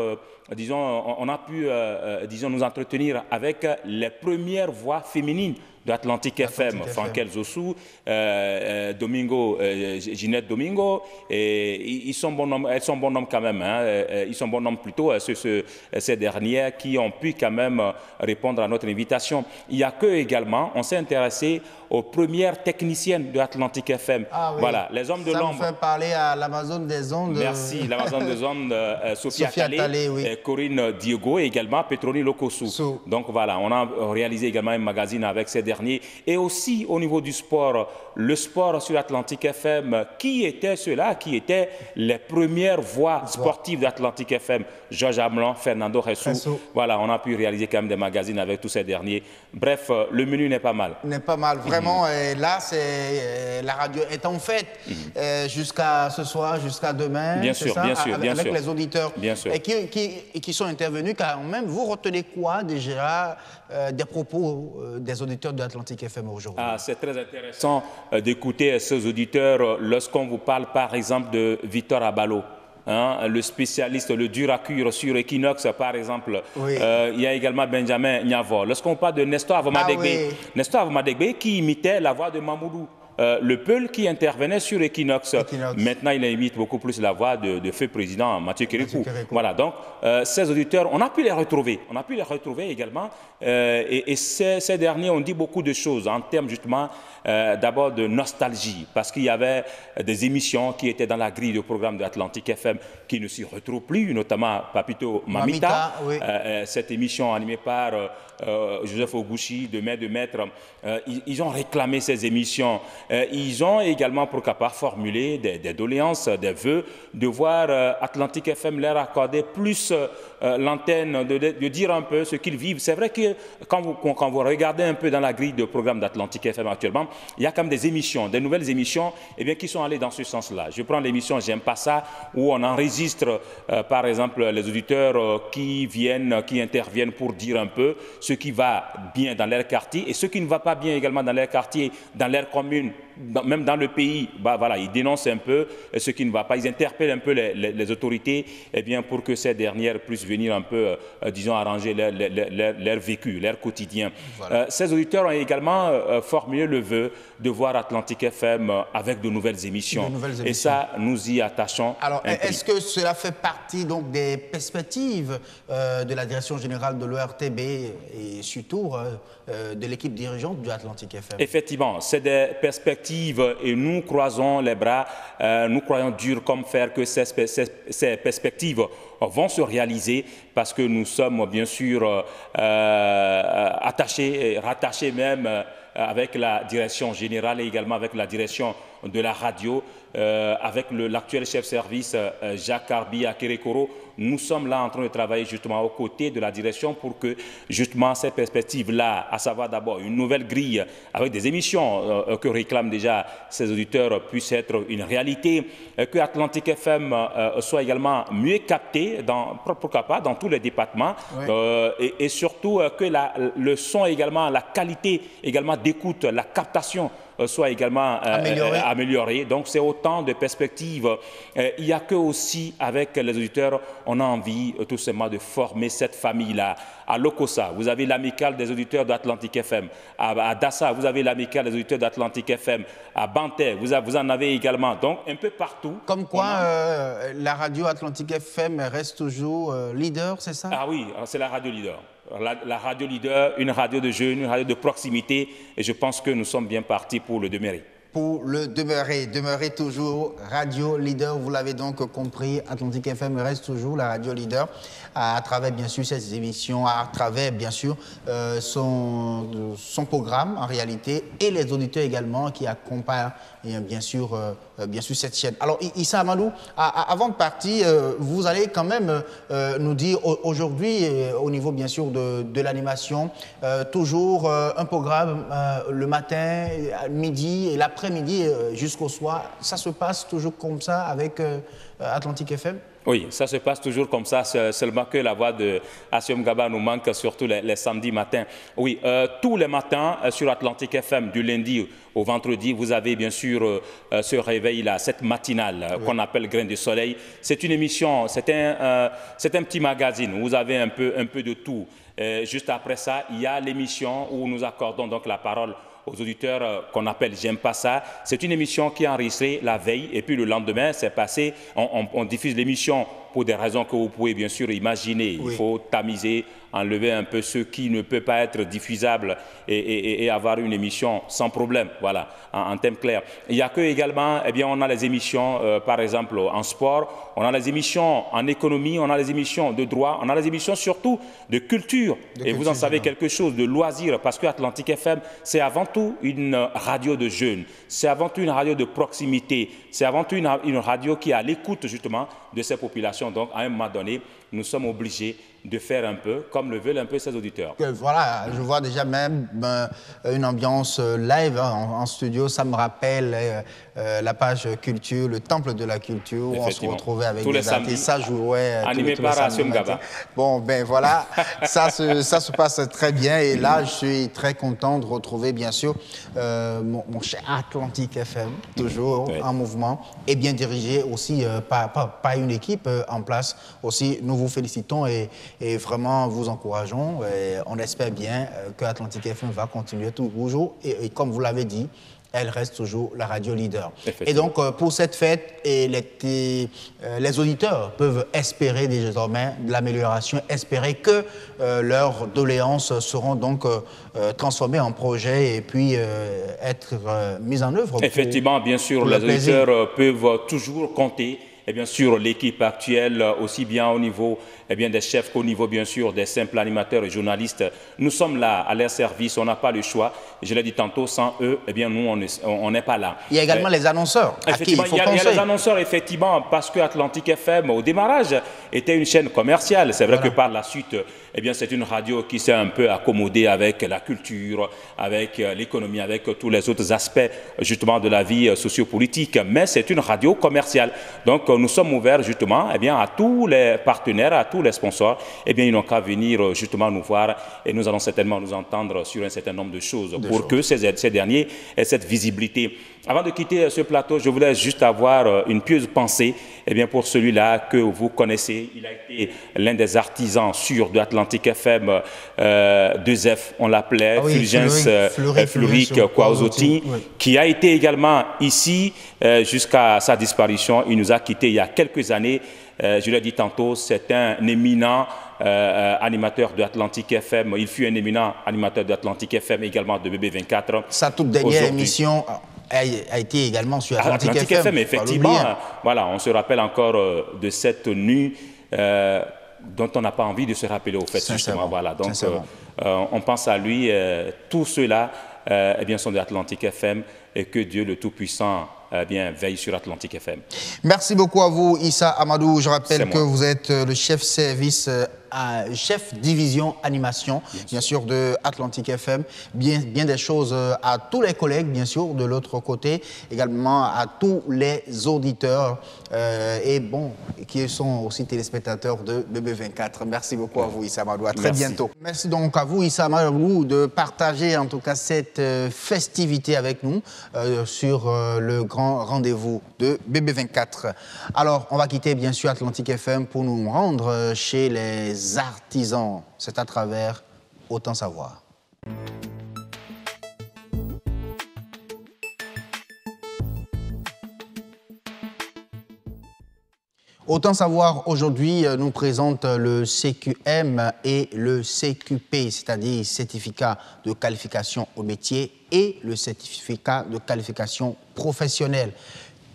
[SPEAKER 8] disons, on a pu, disons, nous entretenir avec les premières voix féminines de Atlantique FM, Frankel Zossou, Domingo, Ginette Domingo, et ils sont bon nombre, elles sont bon nombre quand même, hein, ils sont bon nombre plutôt, ces dernières qui ont pu quand même répondre à notre invitation. Il y a que également, on s'est intéressé aux premières techniciennes de Atlantique FM.
[SPEAKER 1] Ah oui.
[SPEAKER 8] Voilà, les hommes de l'ombre.
[SPEAKER 1] Ça me fait parler à l'Amazone des ondes.
[SPEAKER 8] Merci, l'Amazone des ondes, Sophia Talley, oui. Corinne Diogo et également Petroni Lokosu. Donc voilà, on a réalisé également un magazine avec ces derniers. Et aussi au niveau du sport, le sport sur Atlantique FM, qui étaient ceux-là, qui étaient les premières voix sportives d'Atlantique FM? Georges Amelon, Fernando Ressou. Voilà, on a pu réaliser quand même des magazines avec tous ces derniers. Bref, le menu n'est pas mal.
[SPEAKER 1] N'est pas mal, vraiment. Et là, la radio est en fête jusqu'à ce soir, jusqu'à demain.
[SPEAKER 8] Bien sûr, bien sûr, bien sûr.
[SPEAKER 1] Avec les auditeurs
[SPEAKER 8] bien sûr.
[SPEAKER 1] Et qui sont intervenus quand même. Vous retenez quoi déjà des propos des auditeurs de Atlantique FM aujourd'hui?
[SPEAKER 8] C'est très intéressant d'écouter ces auditeurs lorsqu'on vous parle par exemple de Victor Abalo. Hein, le spécialiste, le dur à cuire sur Equinox, par exemple. Oui. Il y a également Benjamin Nyavo. Lorsqu'on parle de Nestor Avomadegbe, Nestor Avomadegbe qui imitait la voix de Mamoudou. Le Peul qui intervenait sur Equinox. Maintenant, il imite beaucoup plus la voix de feu président Mathieu Kérékou. Voilà, donc ces auditeurs, on a pu les retrouver. On a pu les retrouver également. Et ces derniers ont dit beaucoup de choses en termes justement d'abord de nostalgie, parce qu'il y avait des émissions qui étaient dans la grille de programme de Atlantique FM qui ne s'y retrouvent plus, notamment Papito Mamita, oui. Cette émission animée par Joseph Oguchi, de Main de Maître. Ils ont réclamé ces émissions. Ils ont également, pourquoi pas, formulé des doléances, des vœux, de voir Atlantique FM leur accorder plus l'antenne, de dire un peu ce qu'ils vivent. C'est vrai que quand vous regardez un peu dans la grille de programme d'Atlantique FM actuellement, il y a quand même des émissions, des nouvelles émissions qui sont allées dans ce sens-là. Je prends l'émission J'aime pas ça, où on enregistre par exemple les auditeurs qui interviennent pour dire un peu ce qui va bien dans leur quartier et ce qui ne va pas bien également dans leur quartier, dans leur commune, même dans le pays. Voilà, ils dénoncent un peu ce qui ne va pas, ils interpellent un peu les autorités pour que ces dernières puissent venir un peu, disons, arranger leur vécu, leur quotidien. Voilà. Ces auditeurs ont également formulé le vœu de voir Atlantique FM avec de nouvelles émissions. Et ça, nous y attachons.
[SPEAKER 1] Alors, est-ce que cela fait partie donc des perspectives de la direction générale de l'ORTB et surtout de l'équipe dirigeante de Atlantique FM?
[SPEAKER 8] Effectivement, c'est des perspectives et nous croisons les bras, nous croyons dur comme fer que ces perspectives vont se réaliser parce que nous sommes bien sûr attachés, rattachés même avec la direction générale et également avec la direction de la radio, avec l'actuel chef-service Jacques Carbi à Kérékoro. Nous sommes là en train de travailler justement aux côtés de la direction pour que justement ces perspectives-là, à savoir d'abord une nouvelle grille avec des émissions que réclament déjà ces auditeurs, puissent être une réalité, que Atlantique FM soit également mieux capté, pourquoi pas, dans tous les départements, oui. Et surtout que le son également, la qualité également d'écoute, la captation soit également améliorée. Donc c'est autant de perspectives. Il n'y a que aussi avec les auditeurs, on a envie tout simplement de former cette famille-là. À Lokossa, vous avez l'amicale des auditeurs d'Atlantique FM. À Dassa, vous avez l'amicale des auditeurs d'Atlantique FM. À Banté, vous en avez également. Donc un peu partout.
[SPEAKER 1] Comme quoi la radio Atlantique FM reste toujours leader, c'est ça?
[SPEAKER 8] Ah oui, c'est la radio leader. La radio leader, une radio de jeunes, une radio de proximité, et je pense que nous sommes bien partis pour le demeurer.
[SPEAKER 1] Pour le demeurer toujours radio leader, vous l'avez donc compris, Atlantique FM reste toujours la radio leader à travers bien sûr ces émissions, à travers bien sûr son programme en réalité et les auditeurs également qui accompagnent bien sûr cette chaîne. Alors Issa Amadou, avant de partir, vous allez quand même nous dire aujourd'hui au niveau bien sûr de l'animation, toujours un programme le matin, midi et l'après-midi. l'après-midi jusqu'au soir. Ça se passe toujours comme ça avec Atlantique FM?
[SPEAKER 8] Oui, ça se passe toujours comme ça, seulement que la voix de Assom Gaba nous manque surtout les samedis matins. Oui, tous les matins sur Atlantique FM, du lundi au vendredi, vous avez bien sûr ce réveil-là, cette matinale qu'on appelle Grain de Soleil. C'est une émission, c'est un petit magazine, vous avez un peu de tout. Juste après ça, il y a l'émission où nous accordons donc la parole aux auditeurs qu'on appelle J'aime pas ça. C'est une émission qui est enregistrée la veille et puis le lendemain, c'est passé. On diffuse l'émission pour des raisons que vous pouvez bien sûr imaginer. Oui. Il faut tamiser, enlever un peu ce qui ne peut pas être diffusable et avoir une émission sans problème, voilà, en thème clair. Il y a que également, eh bien, on a les émissions, par exemple, en sport, on a les émissions en économie, on a les émissions de droit, on a les émissions surtout de culture. Et vous en savez quelque chose, de loisirs, parce que Atlantique FM, c'est avant tout une radio de jeunes, c'est avant tout une radio de proximité, c'est avant tout une radio qui est à l'écoute justement de ces populations. Donc, à un moment donné, nous sommes obligés de faire un peu comme le veulent un peu ses auditeurs.
[SPEAKER 1] Voilà, je vois déjà même une ambiance live en studio. Ça me rappelle la page culture, le temple de la culture, où on se retrouvait avec
[SPEAKER 8] tous
[SPEAKER 1] des artistes. Ça jouait
[SPEAKER 8] animé par Assom Gaba.
[SPEAKER 1] Bon, ben voilà, ça se passe très bien. Et là, je suis très content de retrouver, bien sûr, mon cher Atlantique FM, toujours en mouvement, et bien dirigé aussi par une équipe en place. Aussi, nous vous félicitons et vraiment vous encourageons. Et on espère bien que Atlantique FM va continuer toujours. Et comme vous l'avez dit, elle reste toujours la radio leader. Et donc, pour cette fête, les auditeurs peuvent espérer désormais de l'amélioration, espérer que leurs doléances seront donc transformées en projets et puis être mises en œuvre.
[SPEAKER 8] Effectivement, bien sûr, les auditeurs peuvent toujours compter. Et bien sûr, l'équipe actuelle, aussi bien au niveau des chefs qu'au niveau, bien sûr, des simples animateurs et journalistes, nous sommes là à leur service, on n'a pas le choix. Je l'ai dit tantôt, sans eux, eh bien, nous, on n'est pas là.
[SPEAKER 1] Il y a également les annonceurs.
[SPEAKER 8] Effectivement, il y a les annonceurs, effectivement, parce que Atlantique FM, au démarrage, était une chaîne commerciale. C'est vrai que par la suite, eh bien, c'est une radio qui s'est un peu accommodée avec la culture, avec l'économie, avec tous les autres aspects, justement, de la vie sociopolitique. Mais c'est une radio commerciale. Donc, nous sommes ouverts, justement, eh bien, à tous les partenaires, à tous les sponsors. Eh bien, ils n'ont qu'à venir, justement, nous voir et nous allons certainement nous entendre sur un certain nombre de choses pour que ces derniers aient cette visibilité. Avant de quitter ce plateau, je voulais juste avoir une pieuse pensée pour celui-là que vous connaissez. Il a été l'un des artisans sûrs de Atlantique FM 2F, on l'appelait, Fulgence Fluric Kwaozotti, qui a été également ici jusqu'à sa disparition. Il nous a quittés il y a quelques années. Je l'ai dit tantôt, c'est un éminent animateur de Atlantique FM. Il fut un éminent animateur de Atlantique FM, également de BB24.
[SPEAKER 1] Sa toute dernière émission a été également sur Atlantique FM.
[SPEAKER 8] Effectivement. Voilà, on se rappelle encore de cette nuit dont on n'a pas envie de se rappeler au fait. Justement, voilà. Donc, on pense à lui. Tous ceux-là sont de Atlantique FM et que Dieu le Tout-Puissant veille sur Atlantique FM.
[SPEAKER 1] Merci beaucoup à vous, Issa Amadou. Je rappelle que vous êtes le chef service, chef division animation, bien sûr, de Atlantique FM. Bien des choses à tous les collègues, bien sûr, de l'autre côté, également à tous les auditeurs qui sont aussi téléspectateurs de BB24. Merci beaucoup à vous, Issa Amadou. À très bientôt. Merci donc à vous, Issa Amadou, de partager en tout cas cette festivité avec nous sur le grand rendez-vous de BB24. Alors, on va quitter bien sûr Atlantique FM pour nous rendre chez les artisans. C'est à travers Autant Savoir. Autant Savoir aujourd'hui nous présente le CQM et le CQP, c'est-à-dire certificat de qualification au métier et le certificat de qualification professionnelle.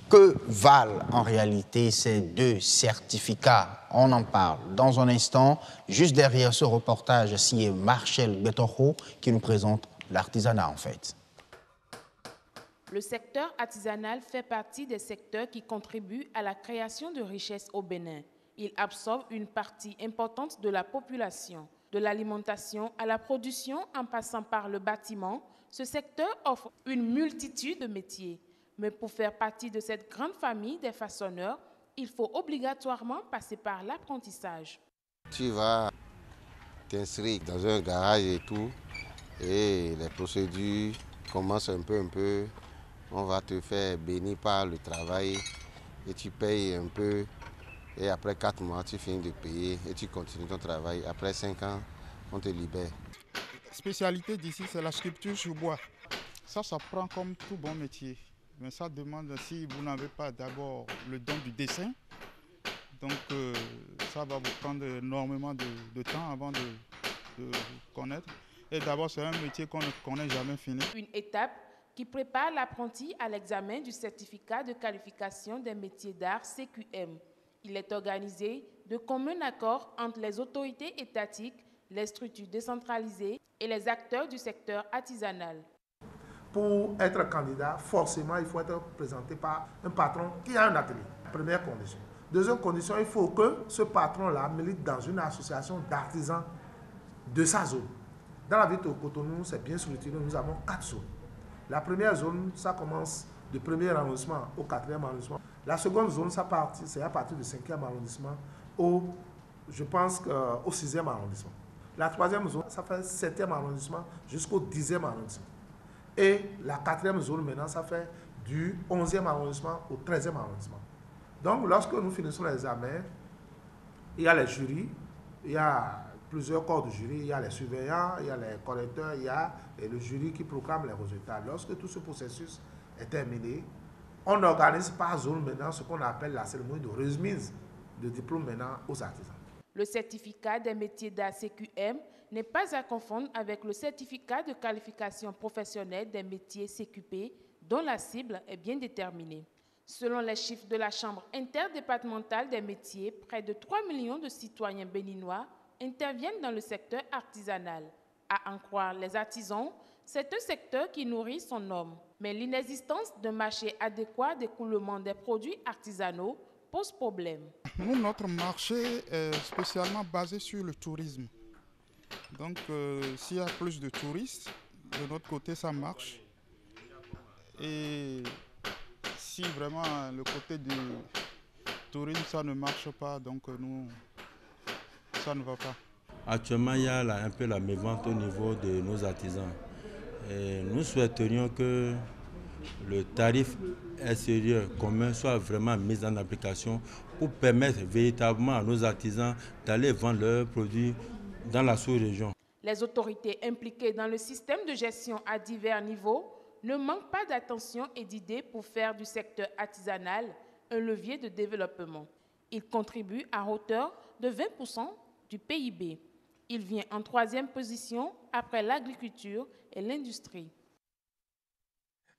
[SPEAKER 1] Que valent en réalité ces deux certificats? On en parle dans un instant. Juste derrière ce reportage, signé Marcel Betoro qui nous présente l'artisanat en fait.
[SPEAKER 9] Le secteur artisanal fait partie des secteurs qui contribuent à la création de richesses au Bénin. Il absorbe une partie importante de la population, de l'alimentation à la production en passant par le bâtiment, ce secteur offre une multitude de métiers. Mais pour faire partie de cette grande famille des façonneurs, il faut obligatoirement passer par l'apprentissage.
[SPEAKER 10] Tu vas t'inscrire dans un garage et tout, et les procédures commencent un peu. On va te faire bénir par le travail et tu payes un peu. Et après 4 mois, tu finis de payer et tu continues ton travail. Après 5 ans, on te libère.
[SPEAKER 11] La spécialité d'ici, c'est la sculpture sur bois. Ça prend comme tout bon métier. Mais ça demande, si vous n'avez pas d'abord le don du dessin, donc ça va vous prendre énormément de temps avant de vous connaître. Et d'abord, c'est un métier qu'on ne connaît jamais fini.
[SPEAKER 9] Une étape qui prépare l'apprenti à l'examen du certificat de qualification des métiers d'art CQM. Il est organisé de commun accord entre les autorités étatiques, les structures décentralisées et les acteurs du secteur artisanal.
[SPEAKER 12] Pour être candidat, forcément, il faut être présenté par un patron qui a un atelier. Première condition. Deuxième condition, il faut que ce patron-là milite dans une association d'artisans de sa zone. Dans la ville de Cotonou, c'est bien structuré, nous avons 4 zones. La première zone, ça commence du 1er arrondissement au 4e arrondissement. La seconde zone, c'est à partir du 5e arrondissement je pense au 6e arrondissement. La troisième zone, ça fait 7e arrondissement jusqu'au 10e arrondissement. Et la 4e zone, maintenant, ça fait du 11e arrondissement au 13e arrondissement. Donc, lorsque nous finissons les examens, il y a les jurys, il y a plusieurs corps de jury, il y a les surveillants, il y a les correcteurs, il y a le jury qui proclame les résultats. Lorsque tout ce processus est terminé, on organise par zone maintenant ce qu'on appelle la cérémonie de remise de diplôme maintenant aux artisans.
[SPEAKER 9] Le certificat des métiers d'art CQM n'est pas à confondre avec le certificat de qualification professionnelle des métiers CQP, dont la cible est bien déterminée. Selon les chiffres de la Chambre interdépartementale des métiers, près de 3 millions de citoyens béninois interviennent dans le secteur artisanal. À en croire les artisans, c'est un secteur qui nourrit son homme. Mais l'inexistence d'un marché adéquat d'écoulement des produits artisanaux pose problème.
[SPEAKER 11] Nous, notre marché est spécialement basé sur le tourisme. Donc, s'il y a plus de touristes, de notre côté, ça marche. Et si vraiment le côté du tourisme, ça ne marche pas, donc nous, ça ne va pas.
[SPEAKER 13] Actuellement, il y a un peu la mévente au niveau de nos artisans. Et nous souhaiterions que le tarif extérieur commun soit vraiment mis en application pour permettre véritablement à nos artisans d'aller vendre leurs produits dans la sous-région.
[SPEAKER 9] Les autorités impliquées dans le système de gestion à divers niveaux ne manquent pas d'attention et d'idées pour faire du secteur artisanal un levier de développement. Il contribue à hauteur de 20% du PIB. Il vient en 3e position après l'agriculture et l'industrie.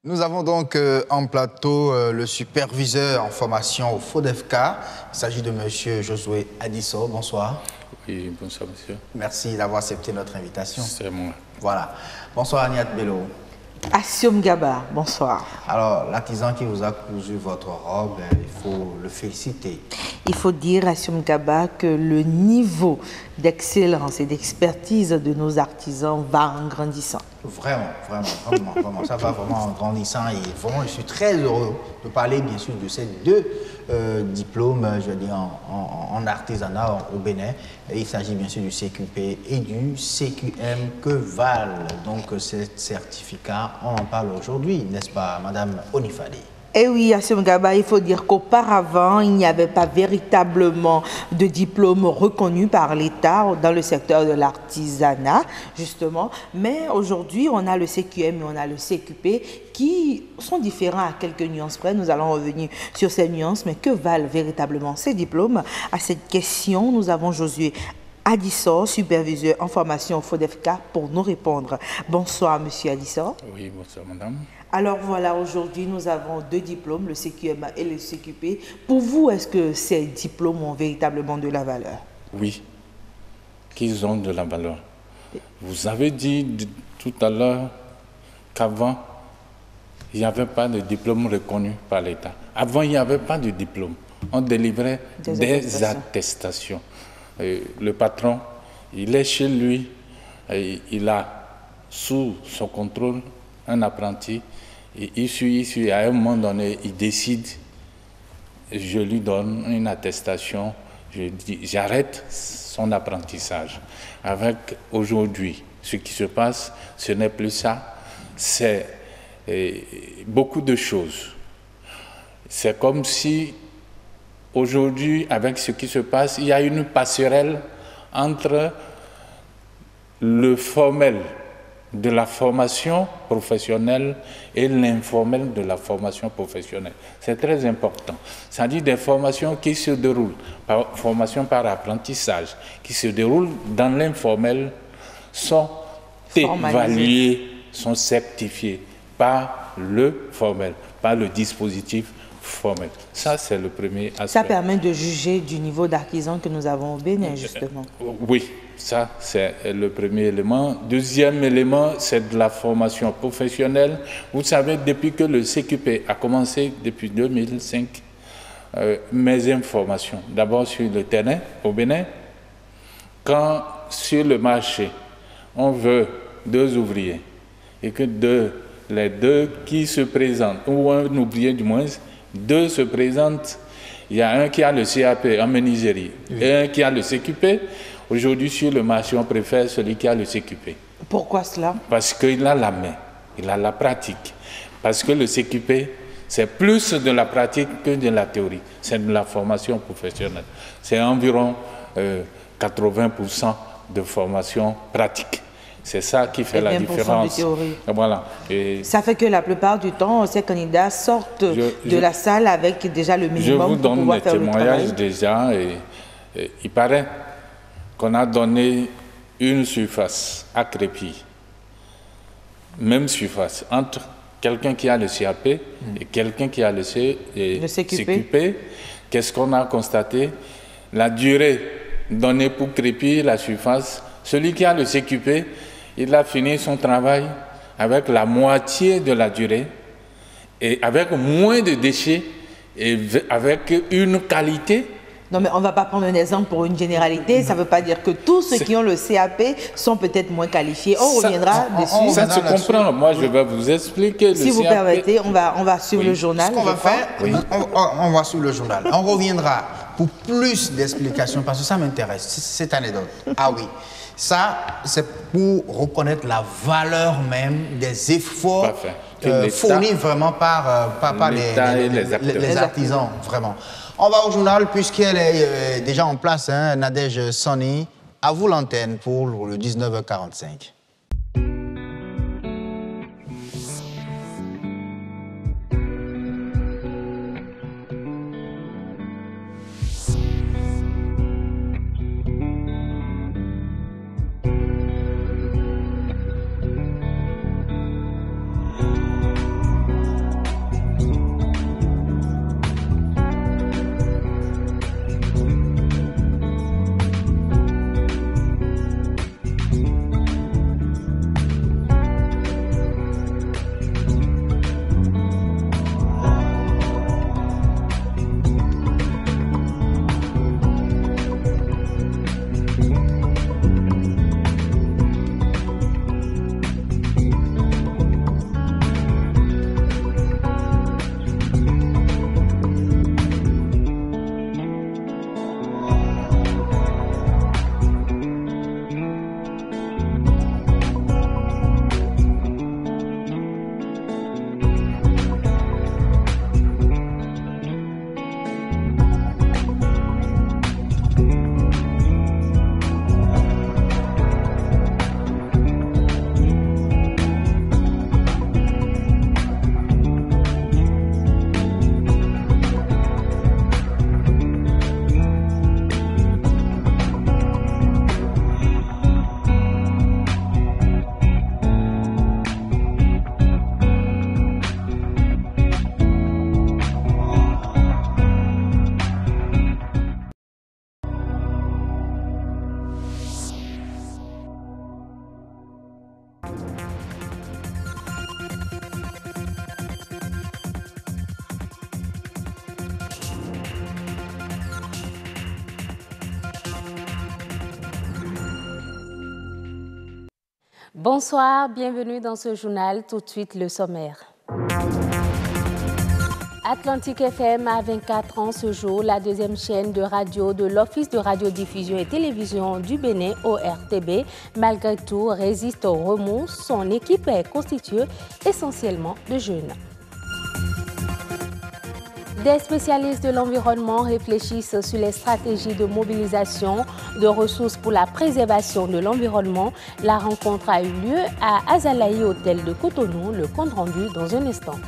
[SPEAKER 1] Nous avons donc en plateau le superviseur en formation au FODEFK. Il s'agit de M. Josué Adisso. Bonsoir.
[SPEAKER 14] Oui, bonsoir monsieur.
[SPEAKER 1] Merci d'avoir accepté notre invitation.
[SPEAKER 14] C'est moi.
[SPEAKER 1] Voilà. Bonsoir Agnat Bello.
[SPEAKER 15] Assioum Gaba, bonsoir.
[SPEAKER 1] Alors, l'artisan qui vous a cousu votre robe, il faut le féliciter.
[SPEAKER 15] Il faut dire, Assioum Gaba, que le niveau d'excellence et d'expertise de nos artisans va en grandissant.
[SPEAKER 1] Vraiment, ça va vraiment en grandissant. Et vraiment, je suis très heureux de parler, bien sûr, de ces 2 diplômes, je veux dire, en artisanat au Bénin. Et il s'agit bien sûr du CQP et du CQM. Que valent donc ces certificats? On en parle aujourd'hui, n'est-ce pas, Madame Onifade?
[SPEAKER 15] Eh oui, Assioum Gaba, il faut dire qu'auparavant, il n'y avait pas véritablement de diplôme reconnu par l'État dans le secteur de l'artisanat, justement. Mais aujourd'hui, on a le CQM et on a le CQP qui sont différents à quelques nuances près. Nous allons revenir sur ces nuances, mais que valent véritablement ces diplômes? À cette question, nous avons Josué Adisso, superviseur en formation au FODEFK, pour nous répondre. Bonsoir, monsieur Adisso.
[SPEAKER 14] Oui, bonsoir, madame.
[SPEAKER 15] Alors voilà, aujourd'hui, nous avons 2 diplômes, le CQM et le CQP. Pour vous, est-ce que ces diplômes ont véritablement de la valeur?
[SPEAKER 14] Oui, qu'ils ont de la valeur. Vous avez dit tout à l'heure qu'avant, il n'y avait pas de diplôme reconnu par l'État. Avant, il n'y avait pas de diplôme. On délivrait des attestations. Le patron, il est chez lui, il a sous son contrôle un apprenti, et issu, à un moment donné, il décide, je lui donne une attestation, je dis, j'arrête son apprentissage. Avec aujourd'hui, ce qui se passe, ce n'est plus ça, c'est beaucoup de choses. C'est comme si, aujourd'hui, avec ce qui se passe, il y a une passerelle entre le formel de la formation professionnelle et l'informel de la formation professionnelle. C'est très important. C'est-à-dire des formations qui se déroulent, formation par apprentissage, qui se déroulent dans l'informel, sont évaluées, sont certifiées par le formel, par le dispositif formel. Ça, c'est le premier aspect.
[SPEAKER 15] Ça permet de juger du niveau d'artisan que nous avons au Bénin, justement.
[SPEAKER 14] Oui, ça, c'est le premier élément. Deuxième élément, c'est de la formation professionnelle. Vous savez, depuis que le CQP a commencé, depuis 2005, mes informations, d'abord sur le terrain, au Bénin, quand sur le marché, on veut 2 ouvriers, et que les 2 qui se présentent, ou un ouvrier du moins, 2 se présentent, il y a un qui a le CAP en menuiserie et un qui a le CQP. Aujourd'hui, sur le marché, on préfère celui qui a le CQP.
[SPEAKER 15] Pourquoi cela?
[SPEAKER 14] Parce qu'il a la main, il a la pratique. Parce que le CQP, c'est plus de la pratique que de la théorie. C'est de la formation professionnelle. C'est environ 80% de formation pratique. C'est ça qui fait la différence. Voilà. Et
[SPEAKER 15] ça fait que la plupart du temps, ces candidats sortent de la salle avec déjà le minimum.
[SPEAKER 14] Je vous donne des témoignages déjà. Et il paraît qu'on a donné une surface à Crépy, même surface, entre quelqu'un qui a le CAP et quelqu'un qui a le CQP. Qu'est-ce qu'on a constaté? La durée donnée pour Crépy, la surface, celui qui a le CQP, il a fini son travail avec la moitié de la durée et avec moins de déchets et avec une qualité.
[SPEAKER 15] Non, mais on ne va pas prendre un exemple pour une généralité. Ça ne veut pas dire que tous ceux qui ont le CAP sont peut-être moins qualifiés. On reviendra dessus.
[SPEAKER 14] Ça se comprend. Moi, je vais vous expliquer.
[SPEAKER 15] Si vous permettez, on va suivre le journal.
[SPEAKER 1] Ce qu'on va faire, on va suivre le journal. On reviendra pour plus d'explications parce que ça m'intéresse, cette anecdote. Ah oui. Ça, c'est pour reconnaître la valeur même des efforts fournis vraiment par les artisans, vraiment. On va au journal puisqu'elle est déjà en place, hein, Nadège Sani. À vous l'antenne pour le 19h45.
[SPEAKER 2] Bonsoir, bienvenue dans ce journal. Tout de suite, le sommaire. Atlantique FM a 24 ans ce jour, la deuxième chaîne de radio de l'Office de radiodiffusion et télévision du Bénin, ORTB. Malgré tout, résiste au remous. Son équipe est constituée essentiellement de jeunes. Des spécialistes de l'environnement réfléchissent sur les stratégies de mobilisation de ressources pour la préservation de l'environnement. La rencontre a eu lieu à Azalaï Hôtel de Cotonou. Le compte rendu dans un instant.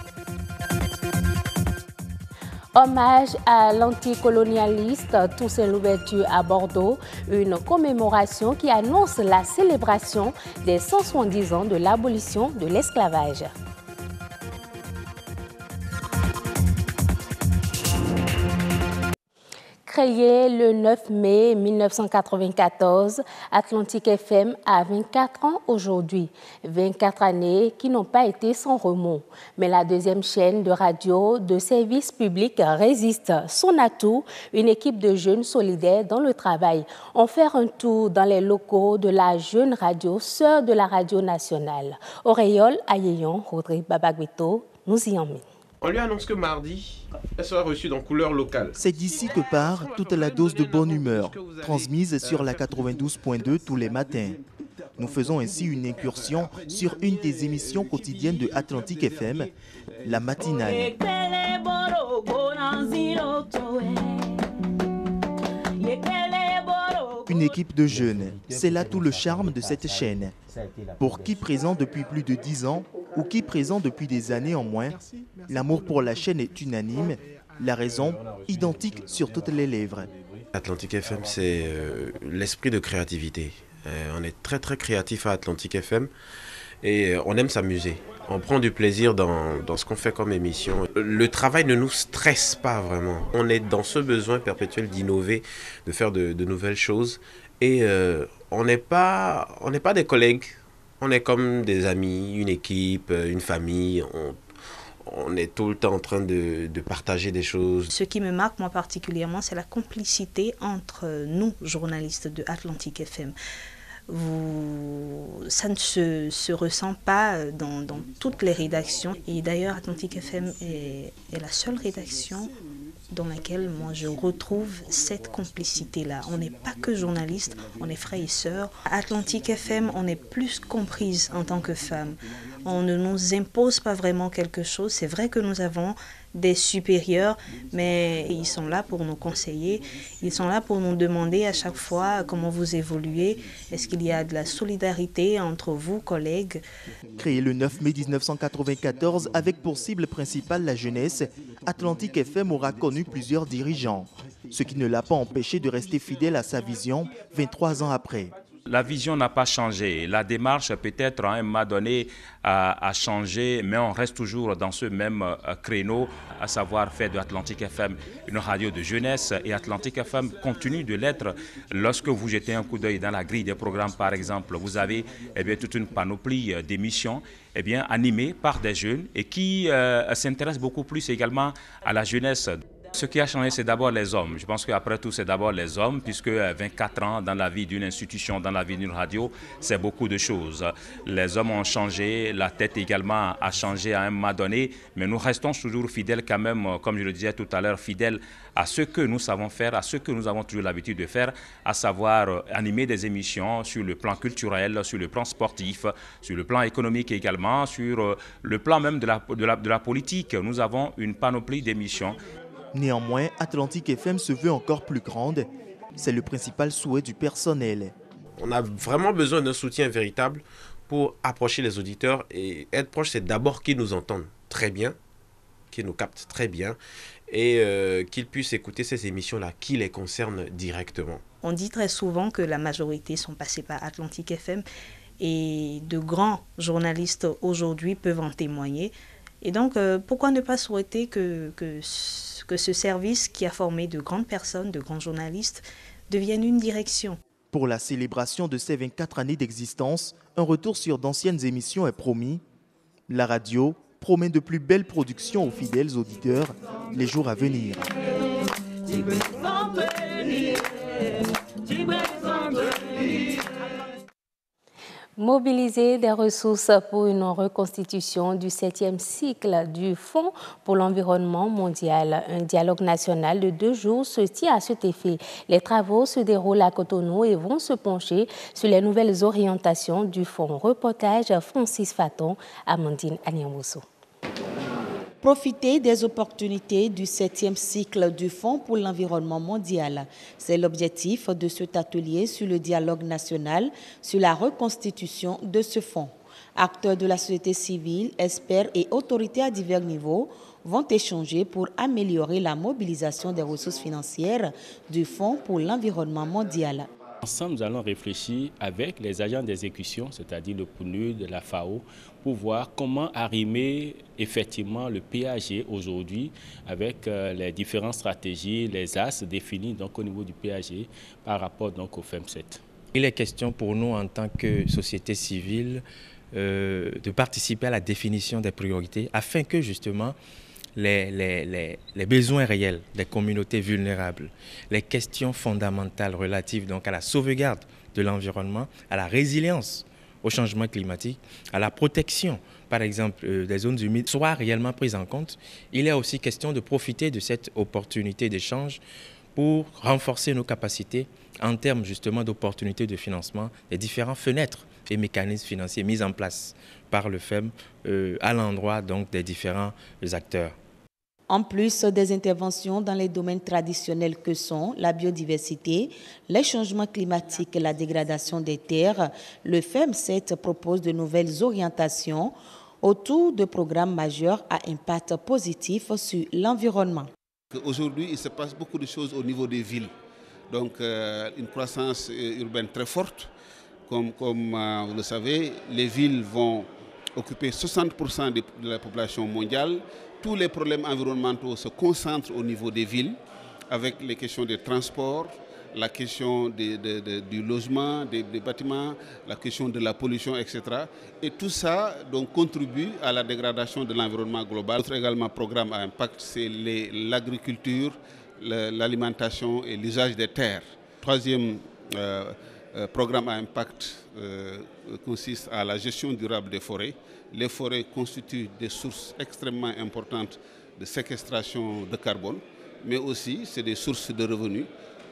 [SPEAKER 2] Hommage à l'anticolonialiste Toussaint Louverture à Bordeaux, une commémoration qui annonce la célébration des 170 ans de l'abolition de l'esclavage. Créé le 9 mai 1994, Atlantique FM a 24 ans aujourd'hui. 24 années qui n'ont pas été sans remous. Mais la deuxième chaîne de radio de service public résiste. Son atout, une équipe de jeunes solidaires dans le travail. On fait un tour dans les locaux de la jeune radio, sœur de la radio nationale. Auréole Ayeyon, Rodrigue Babagbeto, nous y emmène.
[SPEAKER 16] On lui annonce que mardi, elle sera reçue dans couleur locale.
[SPEAKER 17] C'est d'ici que part toute la dose de bonne humeur, transmise sur la 92.2 tous les matins. Nous faisons ainsi une incursion sur une des émissions quotidiennes de Atlantique FM, la matinale. Une équipe de jeunes, c'est là tout le charme de cette chaîne. Pour qui présent depuis plus de 10 ans ou qui présent depuis des années en moins, l'amour pour la chaîne est unanime, la raison identique sur toutes les lèvres.
[SPEAKER 16] Atlantique FM, c'est l'esprit de créativité. On est très très créatif à Atlantique FM et on aime s'amuser. On prend du plaisir dans ce qu'on fait comme émission. Le travail ne nous stresse pas vraiment. On est dans ce besoin perpétuel d'innover, de faire de nouvelles choses. Et on n'est pas des collègues, on est comme des amis, une équipe, une famille. On est tout le temps en train de partager des choses.
[SPEAKER 18] Ce qui me marque moi particulièrement, c'est la complicité entre nous, journalistes de Atlantique FM. Ça ne se ressent pas dans toutes les rédactions. Et d'ailleurs, Atlantique FM est la seule rédaction dans laquelle moi je retrouve cette complicité-là. On n'est pas que journalistes, on est frères et sœurs. À Atlantique FM, on est plus comprise en tant que femmes. On ne nous impose pas vraiment quelque chose. C'est vrai que nous avons des supérieurs, mais ils sont là pour nous conseiller. Ils sont là pour nous demander à chaque fois comment vous évoluez. Est-ce qu'il y a de la solidarité entre vous, collègues?
[SPEAKER 17] Créé le 9 mai 1994 avec pour cible principale la jeunesse, Atlantique FM aura connu plusieurs dirigeants, ce qui ne l'a pas empêché de rester fidèle à sa vision 23 ans après.
[SPEAKER 8] La vision n'a pas changé. La démarche peut-être à un moment donné a changé, mais on reste toujours dans ce même créneau, à savoir faire de Atlantique FM une radio de jeunesse. Et Atlantique FM continue de l'être. Lorsque vous jetez un coup d'œil dans la grille des programmes, par exemple, vous avez toute une panoplie d'émissions animées par des jeunes et qui s'intéressent beaucoup plus également à la jeunesse. Ce qui a changé, c'est d'abord les hommes. Je pense qu'après tout, c'est d'abord les hommes, puisque 24 ans dans la vie d'une institution, dans la vie d'une radio, c'est beaucoup de choses. Les hommes ont changé, la tête également a changé à un moment donné, mais nous restons toujours fidèles quand même, comme je le disais tout à l'heure, fidèles à ce que nous savons faire, à ce que nous avons toujours l'habitude de faire, à savoir animer des émissions sur le plan culturel, sur le plan sportif, sur le plan économique également, sur le plan même de la politique. Nous avons une panoplie d'émissions.
[SPEAKER 17] Néanmoins, Atlantique FM se veut encore plus grande. C'est le principal souhait du personnel.
[SPEAKER 16] On a vraiment besoin d'un soutien véritable pour approcher les auditeurs. Et être proche, c'est d'abord qu'ils nous entendent très bien, qu'ils nous captent très bien et qu'ils puissent écouter ces émissions-là qui les concernent directement.
[SPEAKER 18] On dit très souvent que la majorité sont passés par Atlantique FM et de grands journalistes aujourd'hui peuvent en témoigner. Et donc, pourquoi ne pas souhaiter que ce service qui a formé de grandes personnes, de grands journalistes, devienne une direction?
[SPEAKER 17] Pour la célébration de ces 24 années d'existence, un retour sur d'anciennes émissions est promis. La radio promet de plus belles productions aux fidèles auditeurs les jours à venir.
[SPEAKER 2] Mobiliser des ressources pour une reconstitution du 7e cycle du Fonds pour l'environnement mondial. Un dialogue national de 2 jours se tient à cet effet. Les travaux se déroulent à Cotonou et vont se pencher sur les nouvelles orientations du Fonds. Reportage Francis Faton, Amandine Aniamousso.
[SPEAKER 19] Profiter des opportunités du 7e cycle du Fonds pour l'environnement mondial. C'est l'objectif de cet atelier sur le dialogue national sur la reconstitution de ce fonds. Acteurs de la société civile, experts et autorités à divers niveaux vont échanger pour améliorer la mobilisation des ressources financières du Fonds pour l'environnement mondial.
[SPEAKER 20] Ensemble, nous allons réfléchir avec les agents d'exécution, c'est-à-dire le PNUD, la FAO, pour voir comment arrimer effectivement le PAG aujourd'hui avec les différentes stratégies, les axes définis donc, au niveau du PAG par rapport donc, au FEM7.
[SPEAKER 21] Il est question pour nous en tant que société civile de participer à la définition des priorités afin que justement les besoins réels des communautés vulnérables, les questions fondamentales relatives donc à la sauvegarde de l'environnement, à la résilience au changement climatique, à la protection, par exemple, des zones humides, soient réellement prises en compte. Il est aussi question de profiter de cette opportunité d'échange pour renforcer nos capacités en termes justement d'opportunités de financement des différentes fenêtres et mécanismes financiers mis en place par le FEM à l'endroit donc des différents acteurs.
[SPEAKER 19] En plus des interventions dans les domaines traditionnels que sont la biodiversité, les changements climatiques et la dégradation des terres, le FEM7 propose de nouvelles orientations autour de programmes majeurs à impact positif sur l'environnement.
[SPEAKER 22] Aujourd'hui, il se passe beaucoup de choses au niveau des villes. Donc, une croissance urbaine très forte. Comme vous le savez, les villes vont occuper 60% de la population mondiale. Tous les problèmes environnementaux se concentrent au niveau des villes, avec les questions des transports, la question du logement, des bâtiments, la question de la pollution, etc. Et tout ça donc, contribue à la dégradation de l'environnement global. Notre également programme à impact, c'est l'agriculture, l'alimentation et l'usage des terres. Troisième programme à impact consiste à la gestion durable des forêts. Les forêts constituent des sources extrêmement importantes de séquestration de carbone, mais aussi c'est des sources de revenus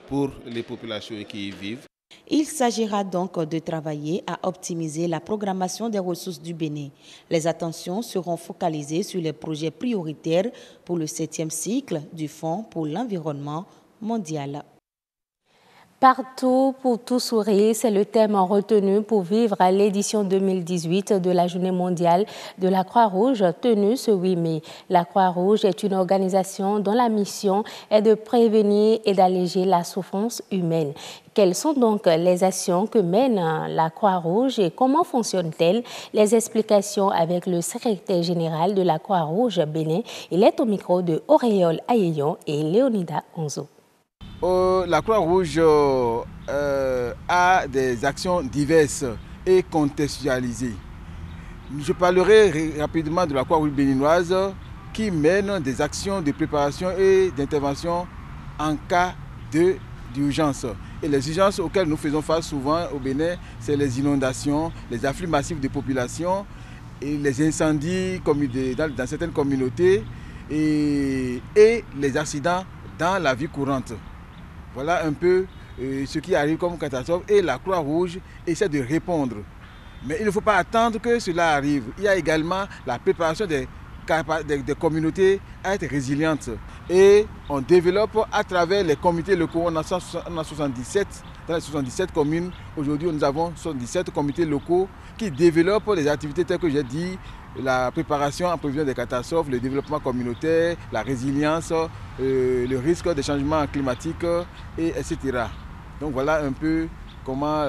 [SPEAKER 22] pour les populations qui y vivent.
[SPEAKER 19] Il s'agira donc de travailler à optimiser la programmation des ressources du Bénin. Les attentions seront focalisées sur les projets prioritaires pour le 7e cycle du Fonds pour l'environnement mondial.
[SPEAKER 2] Partout pour tout sourire, c'est le thème retenu pour vivre à l'édition 2018 de la Journée mondiale de la Croix-Rouge tenue ce 8 mai. La Croix-Rouge est une organisation dont la mission est de prévenir et d'alléger la souffrance humaine. Quelles sont donc les actions que mène la Croix-Rouge et comment fonctionne-t-elle? Les explications avec le secrétaire général de la Croix-Rouge Bénin. Il est au micro de Auréole Ayeyon et Léonida Onzo.
[SPEAKER 23] La Croix-Rouge a des actions diverses et contextualisées. Je parlerai rapidement de la Croix-Rouge béninoise qui mène des actions de préparation et d'intervention en cas d'urgence. Et les urgences auxquelles nous faisons face souvent au Bénin, c'est les inondations, les afflux massifs de population, et les incendies dans certaines communautés et les accidents dans la vie courante. Voilà un peu ce qui arrive comme catastrophe et la Croix-Rouge essaie de répondre. Mais il ne faut pas attendre que cela arrive. Il y a également la préparation des communautés à être résilientes. Et on développe à travers les comités locaux, on a 77, dans les 77 communes. Aujourd'hui, nous avons 77 comités locaux qui développent les activités telles que j'ai dit, la préparation en prévision des catastrophes, le développement communautaire, la résilience, le risque des changements climatiques, etc. Donc voilà un peu comment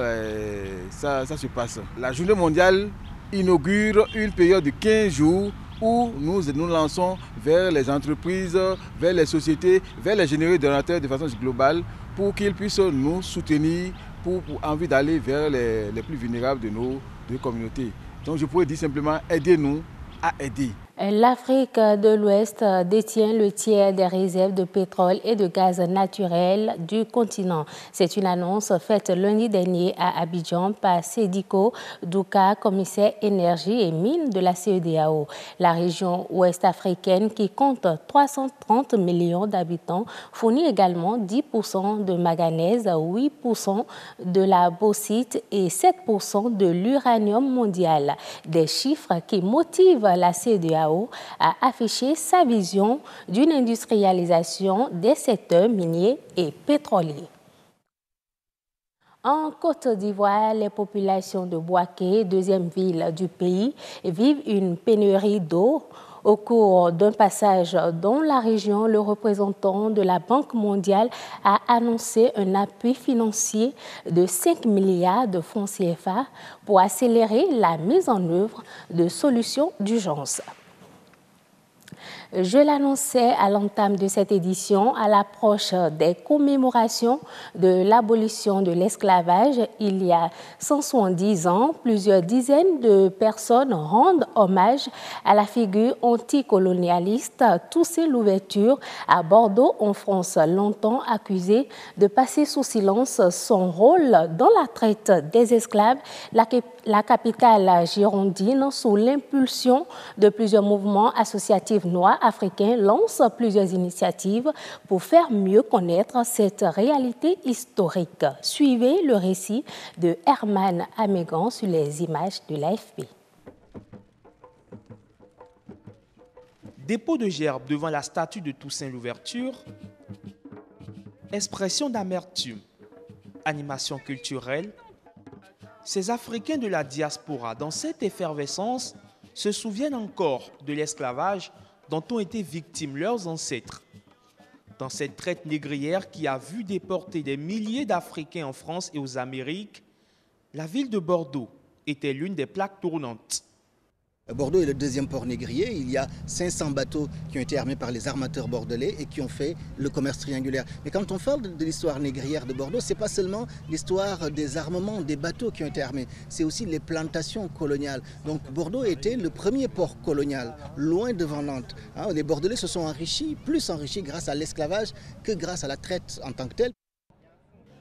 [SPEAKER 23] ça se passe. La journée mondiale inaugure une période de 15 jours où nous lançons vers les entreprises, vers les sociétés, vers les généraux donateurs de façon globale pour qu'ils puissent nous soutenir pour envie d'aller vers les plus vulnérables de nos communautés. Donc je pourrais dire simplement, aidez-nous à aider.
[SPEAKER 2] L'Afrique de l'Ouest détient le tiers des réserves de pétrole et de gaz naturel du continent. C'est une annonce faite lundi dernier à Abidjan par Sediko Douka, commissaire énergie et mines de la CEDEAO. La région ouest africaine, qui compte 330 millions d'habitants, fournit également 10% de manganèse, 8% de la bauxite et 7% de l'uranium mondial. Des chiffres qui motivent la CEDEAO à afficher sa vision d'une industrialisation des secteurs miniers et pétroliers. En Côte d'Ivoire, les populations de Bouaké, deuxième ville du pays, vivent une pénurie d'eau. Au cours d'un passage dans la région, le représentant de la Banque mondiale a annoncé un appui financier de 5 milliards de francs CFA pour accélérer la mise en œuvre de solutions d'urgence. Je l'annonçais à l'entame de cette édition, à l'approche des commémorations de l'abolition de l'esclavage il y a 170 ans, plusieurs dizaines de personnes rendent hommage à la figure anticolonialiste Toussaint Louverture à Bordeaux, en France, longtemps accusé de passer sous silence son rôle dans la traite des esclaves. La capitale girondine, sous l'impulsion de plusieurs mouvements associatifs noirs africains, lance plusieurs initiatives pour faire mieux connaître cette réalité historique. Suivez le récit de Herman Amégan sur les images de l'AFP.
[SPEAKER 3] Dépôt de gerbes devant la statue de Toussaint Louverture, expression d'amertume, animation culturelle. Ces Africains de la diaspora, dans cette effervescence, se souviennent encore de l'esclavage dont ont été victimes leurs ancêtres. Dans cette traite négrière qui a vu déporter des milliers d'Africains en France et aux Amériques, la ville de Bordeaux était l'une des plaques tournantes.
[SPEAKER 4] Bordeaux est le deuxième port négrier. Il y a 500 bateaux qui ont été armés par les armateurs bordelais et qui ont fait le commerce triangulaire. Mais quand on parle de l'histoire négrière de Bordeaux, ce n'est pas seulement l'histoire des armements, des bateaux qui ont été armés, c'est aussi les plantations coloniales. Donc Bordeaux était le premier port colonial, loin devant Nantes. Les Bordelais se sont enrichis, plus enrichis grâce à l'esclavage que grâce à la traite en tant que telle.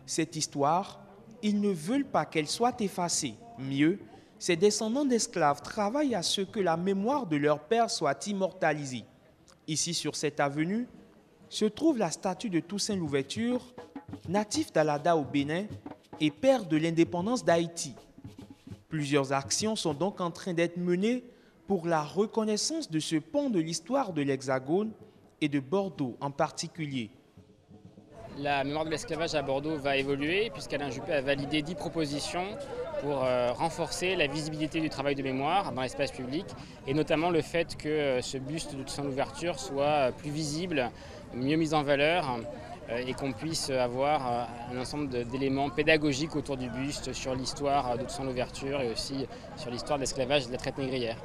[SPEAKER 3] Cette histoire, ils ne veulent pas qu'elle soit effacée. Mieux, ces descendants d'esclaves travaillent à ce que la mémoire de leur père soit immortalisée. Ici, sur cette avenue, se trouve la statue de Toussaint Louverture, natif d'Alada au Bénin et père de l'indépendance d'Haïti. Plusieurs actions sont donc en train d'être menées pour la reconnaissance de ce pont de l'histoire de l'Hexagone et de Bordeaux en particulier.
[SPEAKER 5] La mémoire de l'esclavage à Bordeaux va évoluer puisqu'Alain Juppé a validé 10 propositions pour renforcer la visibilité du travail de mémoire dans l'espace public et notamment le fait que ce buste de Toussaint Louverture soit plus visible, mieux mis en valeur et qu'on puisse avoir un ensemble d'éléments pédagogiques autour du buste sur l'histoire de Toussaint Louverture et aussi sur l'histoire de l'esclavage et de la traite négrière.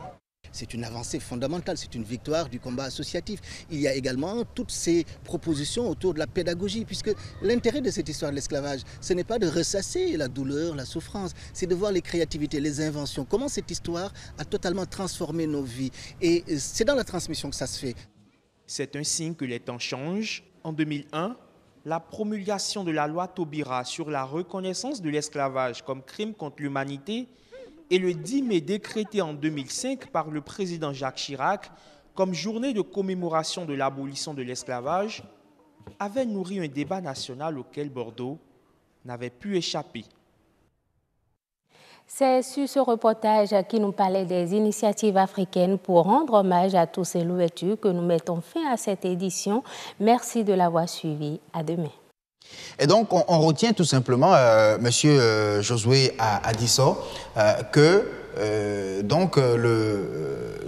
[SPEAKER 4] C'est une avancée fondamentale, c'est une victoire du combat associatif. Il y a également toutes ces propositions autour de la pédagogie, puisque l'intérêt de cette histoire de l'esclavage, ce n'est pas de ressasser la douleur, la souffrance, c'est de voir les créativités, les inventions, comment cette histoire a totalement transformé nos vies. Et c'est dans la transmission que ça se fait.
[SPEAKER 3] C'est un signe que les temps changent. En 2001, la promulgation de la loi Taubira sur la reconnaissance de l'esclavage comme crime contre l'humanité et le 10 mai décrété en 2005 par le président Jacques Chirac comme journée de commémoration de l'abolition de l'esclavage avait nourri un débat national auquel Bordeaux n'avait pu échapper.
[SPEAKER 2] C'est sur ce reportage qui nous parlait des initiatives africaines pour rendre hommage à Toussaint Louverture que nous mettons fin à cette édition. Merci de l'avoir suivi. À demain.
[SPEAKER 1] Et donc, on retient tout simplement, Monsieur Josué Adisso, que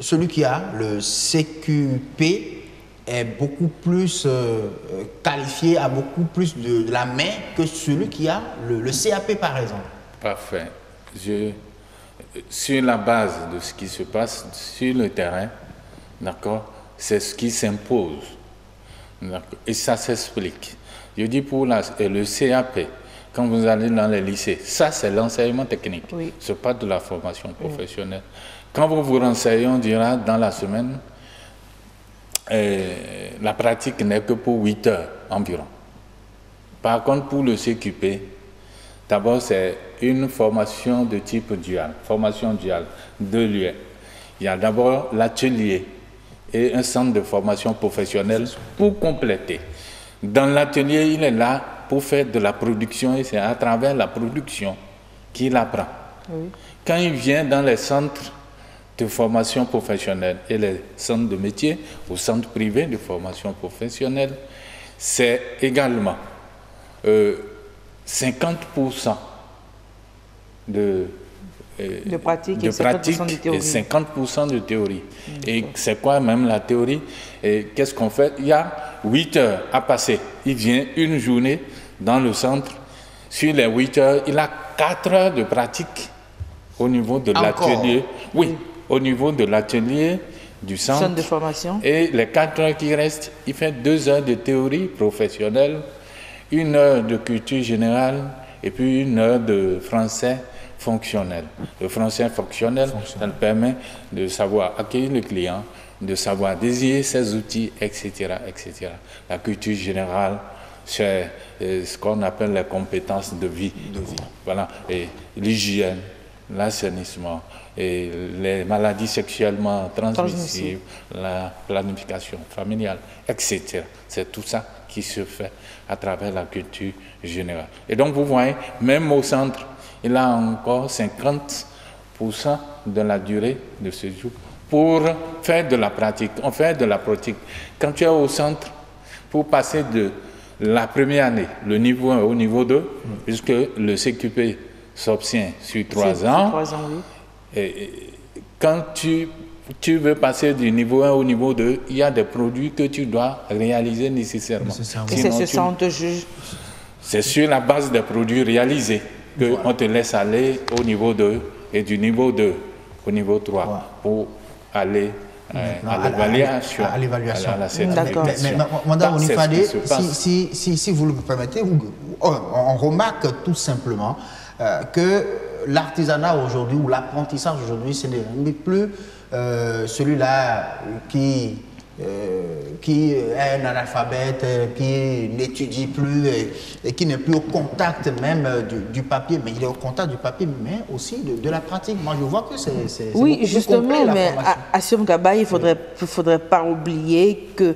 [SPEAKER 1] celui qui a le CQP est beaucoup plus qualifié, a beaucoup plus de la main que celui qui a le CAP, par exemple.
[SPEAKER 14] Parfait. Sur la base de ce qui se passe sur le terrain, d'accord, c'est ce qui s'impose. Et ça s'explique. Je dis pour le CAP, quand vous allez dans les lycées, ça c'est l'enseignement technique, oui. Ce n'est pas de la formation professionnelle. Oui. Quand vous vous renseignez, on dira dans la semaine, la pratique n'est que pour 8 heures environ. Par contre, pour le CQP, d'abord, c'est une formation de type dual, formation duale, 2 lieux. Il y a d'abord l'atelier et un centre de formation professionnelle pour compléter. Dans l'atelier, il est là pour faire de la production et c'est à travers la production qu'il apprend. Oui. Quand il vient dans les centres de formation professionnelle et les centres de métier ou centres privés de formation professionnelle, c'est également 50% de pratique et 50% de théorie. Et c'est quoi même la théorie? Et qu'est-ce qu'on fait? Il y a 8 heures à passer. Il vient une journée dans le centre. Sur les 8 heures, il a 4 heures de pratique au niveau de l'atelier. Oui, au niveau de l'atelier du centre
[SPEAKER 15] de formation.
[SPEAKER 14] Et les 4 heures qui restent, il fait 2 heures de théorie professionnelle, 1 heure de culture générale et puis 1 heure de français fonctionnel. Le français fonctionnel, ça nous permet de savoir accueillir le client, de savoir désigner ses outils, etc., etc. La culture générale, c'est ce qu'on appelle les compétences de vie. Voilà. Et l'hygiène, l'assainissement, et les maladies sexuellement transmissibles, la planification familiale, etc. C'est tout ça qui se fait à travers la culture générale. Et donc, vous voyez, même au centre, il a encore 50% de la durée de ce jour pour faire de la pratique. On fait de la pratique. Quand tu es au centre, pour passer de la première année, le niveau 1 au niveau 2, puisque le CQP s'obtient sur 3 ans,
[SPEAKER 15] oui.
[SPEAKER 14] Et quand tu veux passer du niveau 1 au niveau 2, il y a des produits que tu dois réaliser nécessairement.
[SPEAKER 15] Et c'est ça, on te juge.
[SPEAKER 14] C'est sur la base des produits réalisés qu'on te laisse aller au niveau 2 et du niveau 2 au niveau 3 pour aller à l'évaluation, à la certification.
[SPEAKER 1] Mais Madame Onifade, si vous le permettez, on remarque tout simplement que l'artisanat aujourd'hui ou l'apprentissage aujourd'hui, ce n'est plus celui-là qui est un analphabète, qui n'étudie plus et qui n'est plus au contact même du papier, mais il est au contact du papier, mais aussi de la pratique. Moi, je vois que c'est
[SPEAKER 15] oui, justement, mais à Gaba, il ne faudrait pas oublier que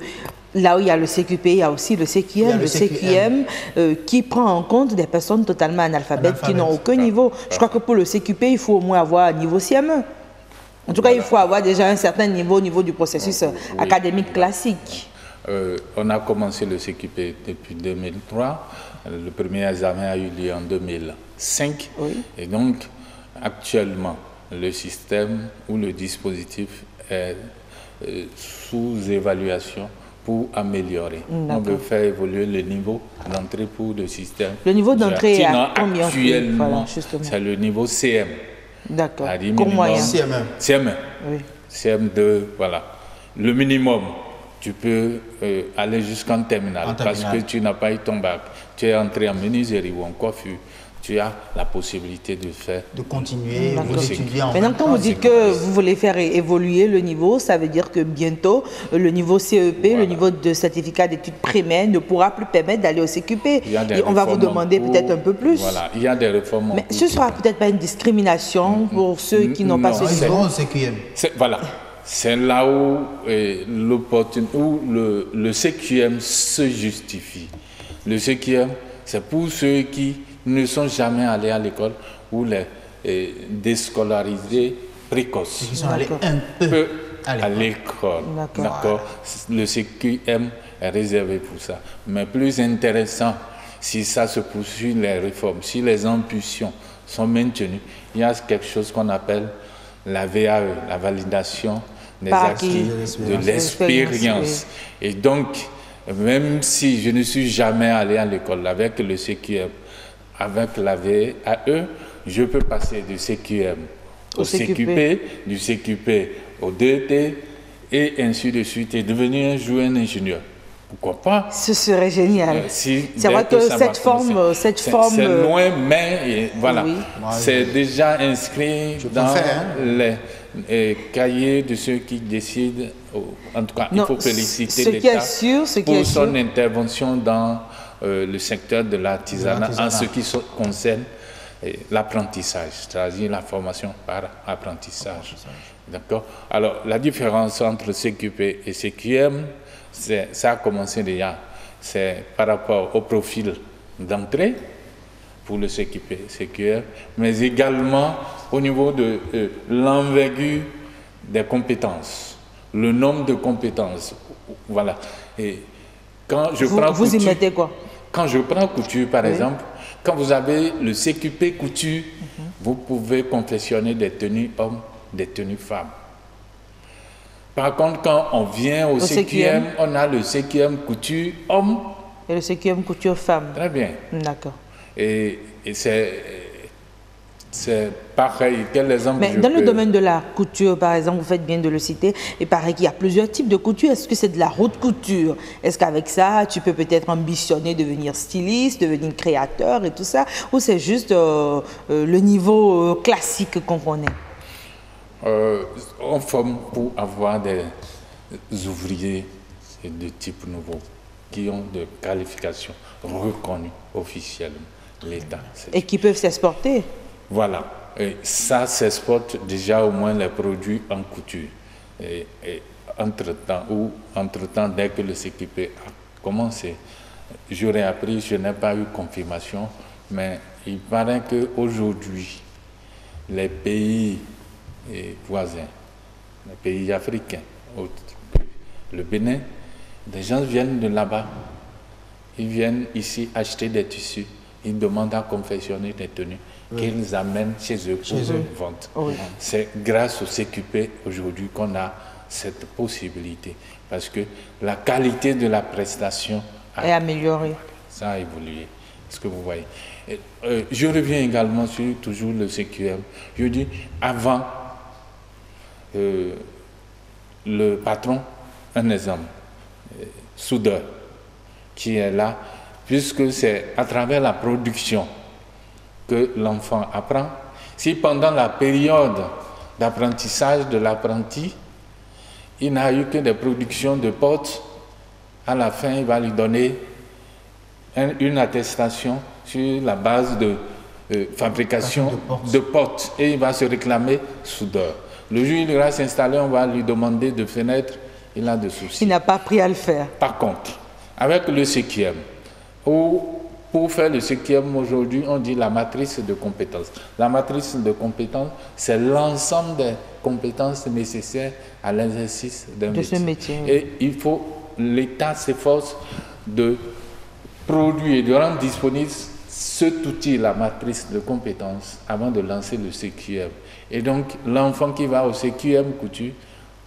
[SPEAKER 15] là où il y a le CQP, il y a aussi le CQM, le CQM qui prend en compte des personnes totalement analphabètes qui n'ont aucun niveau. Je crois que pour le CQP, il faut au moins avoir un niveau CM1. En tout cas, il faut avoir déjà un certain niveau au niveau du processus académique classique.
[SPEAKER 14] On a commencé le CQP depuis 2003. Le premier examen a eu lieu en 2005. Oui. Et donc, actuellement, le système ou le dispositif est sous évaluation pour améliorer. On veut faire évoluer le niveau d'entrée pour le système.
[SPEAKER 15] Le niveau d'entrée est à combien?
[SPEAKER 14] Actuellement, c'est le niveau CM.
[SPEAKER 15] D'accord. Comme moyen.
[SPEAKER 14] CM1. Oui. CM2, voilà. Le minimum, tu peux aller jusqu'en terminale parce que tu n'as pas eu ton bac. Tu es entré en menuiserie ou en coiffure. Tu as la possibilité de faire...
[SPEAKER 1] De continuer, d'étudier en
[SPEAKER 15] Maintenant, quand vous dites que vous voulez faire évoluer le niveau, ça veut dire que bientôt, le niveau CEP, le niveau de certificat d'études primaires, ne pourra plus permettre d'aller au CQP. Et on va vous demander peut-être un peu plus.
[SPEAKER 14] Voilà, il y a des réformes.
[SPEAKER 15] Mais ce ne sera peut-être pas une discrimination pour ceux qui n'ont pas ce niveau.
[SPEAKER 14] Voilà. C'est là où le CQM se justifie. Le CQM, c'est pour ceux qui ne sont jamais allés à l'école ou les déscolarisés précoces.
[SPEAKER 1] Ils sont allés un peu
[SPEAKER 14] à l'école. D'accord. Le CQM est réservé pour ça. Mais plus intéressant, si ça se poursuit, les réformes, si les impulsions sont maintenues, il y a quelque chose qu'on appelle la VAE, la validation des acquis de l'expérience. Et donc, même si je ne suis jamais allé à l'école avec le CQM, avec la VAE, je peux passer du CQM au CQP, du CQP au DET, et ainsi de suite, et devenir un jour un ingénieur. Pourquoi pas?
[SPEAKER 15] Ce serait génial. C'est vrai que cette forme... C'est
[SPEAKER 14] loin, mais voilà, c'est déjà inscrit dans cahier de ceux qui décident. En tout cas, il faut féliciter l'État pour son intervention dans le secteur de l'artisanat en ce qui concerne l'apprentissage, c'est-à-dire la formation par apprentissage. D'accord. Alors, la différence entre CQP et CQM, ça a commencé déjà. C'est par rapport au profil d'entrée pour le CQP, CQM, mais également au niveau de l'envergure des compétences, le nombre de compétences. Voilà. Et quand je prends
[SPEAKER 15] vous y mettez quoi?
[SPEAKER 14] Quand je prends couture, par exemple, quand vous avez le CQP couture, vous pouvez confectionner des tenues hommes, des tenues femmes. Par contre, quand on vient au CQM, on a le CQM couture homme.
[SPEAKER 15] Et le CQM couture femme.
[SPEAKER 14] Très bien.
[SPEAKER 15] D'accord.
[SPEAKER 14] Et c'est pareil. Quel exemple
[SPEAKER 15] Mais dans le domaine de la couture, par exemple, vous faites bien de le citer, il paraît qu'il y a plusieurs types de couture. Est-ce que c'est de la haute couture? Est-ce qu'avec ça, tu peux peut-être ambitionner devenir styliste, devenir créateur et tout ça? Ou c'est juste le niveau classique qu'on connaît?
[SPEAKER 14] On forme pour avoir des ouvriers de type nouveau qui ont de qualifications reconnues officiellement, l'État.
[SPEAKER 15] Et qui peuvent s'exporter?
[SPEAKER 14] Voilà. Et ça s'exporte déjà au moins les produits en couture. Et entre-temps, dès que le CQP a commencé, j'aurais appris, je n'ai pas eu confirmation, mais il paraît qu'aujourd'hui, les pays voisins, les pays africains, le Bénin, des gens viennent de là-bas, ils viennent ici acheter des tissus, ils demandent à confectionner des tenues qu'ils amènent chez eux pour une vente. Oui. C'est grâce au CQP aujourd'hui qu'on a cette possibilité, parce que la qualité de la prestation
[SPEAKER 15] est améliorée.
[SPEAKER 14] Ça a évolué, ce que vous voyez. Je reviens également sur toujours le CQM. Je dis, avant, le patron, un exemple, soudeur, qui est là, puisque c'est à travers la production que l'enfant apprend. Si pendant la période d'apprentissage de l'apprenti, il n'a eu que des productions de portes, à la fin, il va lui donner une attestation sur la base de fabrication de portes et il va se réclamer soudeur. Le jour où il ira s'installer, on va lui demander de fenêtres, il a des soucis.
[SPEAKER 15] Il n'a pas appris à le faire.
[SPEAKER 14] Par contre, avec le CQM, pour faire le CQM aujourd'hui, on dit la matrice de compétences. La matrice de compétences, c'est l'ensemble des compétences nécessaires à l'exercice d'un métier. Et il faut, l'État s'efforce de produire et de rendre disponible cet outil, la matrice de compétences, avant de lancer le CQM. Et donc, l'enfant qui va au CQM couture,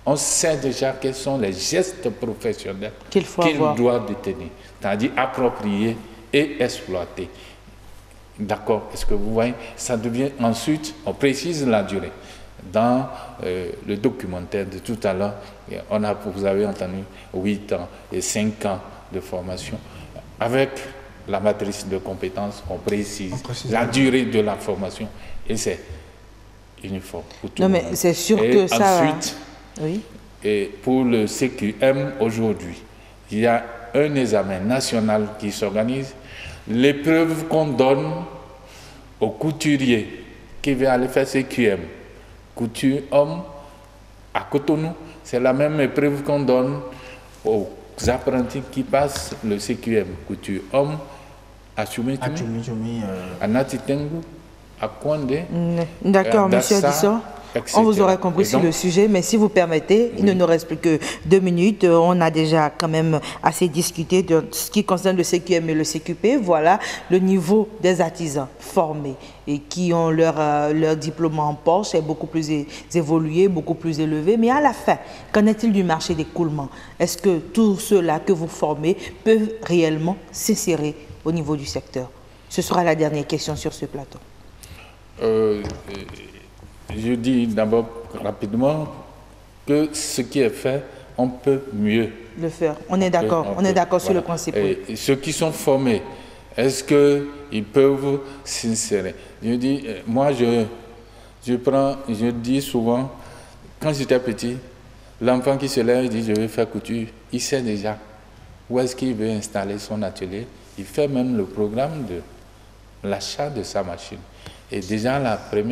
[SPEAKER 14] on sait déjà quels sont les gestes professionnels qu'il doit détenir, c'est-à-dire approprier et exploiter. D'accord? Est-ce que vous voyez? Ça devient ensuite, on précise la durée. Dans le documentaire de tout à l'heure, vous avez entendu 8 ans et 5 ans de formation. Avec la matrice de compétences, on précise la durée de la formation et c'est uniforme pour tout le monde.
[SPEAKER 15] Non, mais c'est sûr que ça...
[SPEAKER 14] Ensuite, et pour le CQM aujourd'hui, il y a un examen national qui s'organise. L'épreuve qu'on donne aux couturiers qui veulent aller faire CQM, couture homme à Cotonou, c'est la même épreuve qu'on donne aux apprentis qui passent le CQM, couture homme à Tchoumi, à Natitengu, à Kwande.
[SPEAKER 15] D'accord, monsieur Adissor. On vous aurait compris sur le sujet, mais si vous permettez, il ne nous reste plus que 2 minutes. On a déjà quand même assez discuté de ce qui concerne le CQM et le CQP. Voilà le niveau des artisans formés et qui ont leur diplôme en poche est beaucoup plus évolué, beaucoup plus élevé. Mais à la fin, qu'en est-il du marché d'écoulement? Est-ce que tous ceux-là que vous formez peuvent réellement s'insérer au niveau du secteur? Ce sera la dernière question sur ce plateau.
[SPEAKER 14] Je dis d'abord rapidement que ce qui est fait, on peut mieux
[SPEAKER 15] le faire. On est d'accord. On est d'accord sur le principe.
[SPEAKER 14] Et ceux qui sont formés, est-ce qu'ils peuvent s'insérer? Je dis, moi, je dis souvent, Quand j'étais petit, l'enfant qui se lève, il dit je vais faire couture, il sait déjà où est-ce qu'il veut installer son atelier. Il fait même le programme de l'achat de sa machine. Et déjà,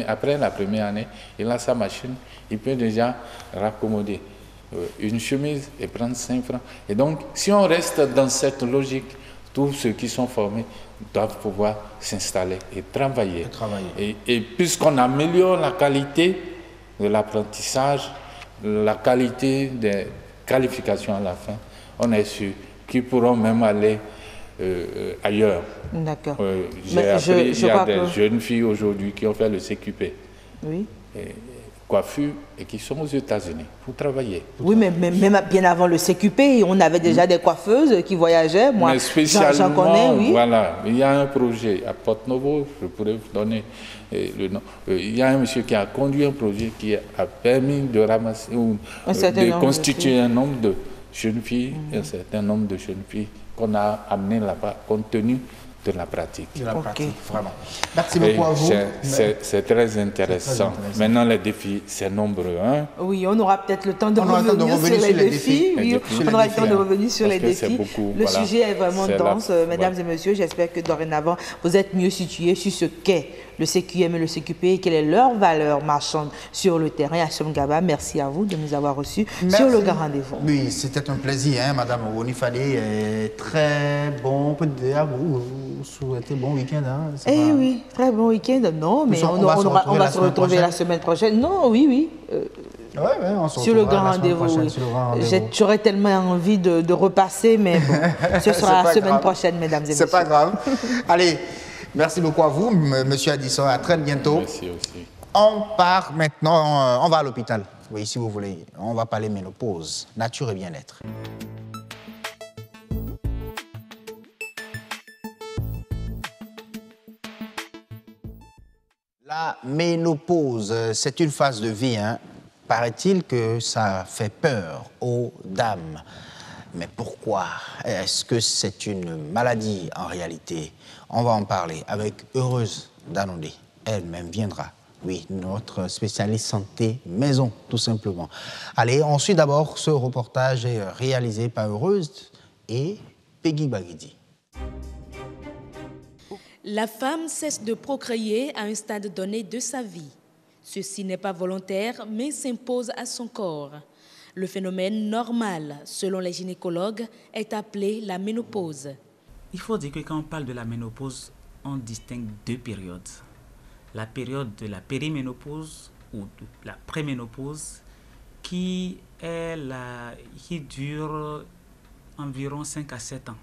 [SPEAKER 14] après la première année, il a sa machine, il peut déjà raccommoder une chemise et prendre 5 francs. Et donc, si on reste dans cette logique, tous ceux qui sont formés doivent pouvoir s'installer et travailler. Et puisqu'on améliore la qualité de l'apprentissage, la qualité des qualifications à la fin, on est sûr qu'ils pourront même aller ailleurs.
[SPEAKER 15] D'accord.
[SPEAKER 14] J'ai appris, il y a des jeunes filles aujourd'hui qui ont fait le CQP.
[SPEAKER 15] Oui.
[SPEAKER 14] Coiffure et qui sont aux États-Unis pour travailler.
[SPEAKER 15] Oui, mais même bien avant le CQP, on avait déjà des coiffeuses qui voyageaient. Moi, j'en connais, oui.
[SPEAKER 14] Voilà, il y a un projet à Porte-Novo, je pourrais vous donner le nom. Il y a un monsieur qui a conduit un projet qui a permis de ramasser ou de constituer un nombre de jeunes filles, un certain nombre de jeunes filles qu'on a amené là-bas compte tenu de la pratique.
[SPEAKER 1] De la pratique, vraiment. Merci beaucoup à vous.
[SPEAKER 14] C'est très intéressant. Maintenant, les défis, c'est nombreux. Hein?
[SPEAKER 15] Oui, on aura peut-être le temps de revenir sur les défis. Oui, on aura le temps de revenir sur les défis. Le sujet est vraiment dense. Mesdames et messieurs, j'espère que dorénavant, vous êtes mieux situés sur ce qu'est le CQM et le CQP et quelle est leur valeur marchande sur le terrain. Assome Gaba, merci à vous de nous avoir reçus sur le grand rendez-vous.
[SPEAKER 1] Oui, c'était un plaisir, hein, Madame Onifale. Très bon, peut-être à vous. Souhaitez bon week-end. Hein,
[SPEAKER 15] oui, très bon week-end. Non, mais on va se retrouver la semaine prochaine. Non, oui.
[SPEAKER 1] On se
[SPEAKER 15] sur le grand rendez-vous. J'aurais tellement envie de repasser, mais bon, ce sera la semaine prochaine, mesdames et messieurs.
[SPEAKER 1] C'est pas grave. Allez, merci beaucoup à vous, Monsieur Addison. À très bientôt.
[SPEAKER 14] Merci aussi.
[SPEAKER 1] On part maintenant, on va à l'hôpital. Oui, si vous voulez. On va parler ménopause, nature et bien-être. La ménopause, c'est une phase de vie. Hein. Paraît-il que ça fait peur aux dames. Mais pourquoi? Est-ce que c'est une maladie en réalité? On va en parler avec Heureuse Danondé. Elle-même viendra. Oui, notre spécialiste santé maison, tout simplement. Allez, on suit d'abord ce reportage réalisé par Heureuse et Peggy Baguidi.
[SPEAKER 6] La femme cesse de procréer à un stade donné de sa vie. Ceci n'est pas volontaire, mais s'impose à son corps. Le phénomène normal, selon les gynécologues, est appelé la ménopause.
[SPEAKER 7] Il faut dire que quand on parle de la ménopause, on distingue deux périodes. La période de la périménopause ou de la préménopause qui dure environ 5 à 7 ans.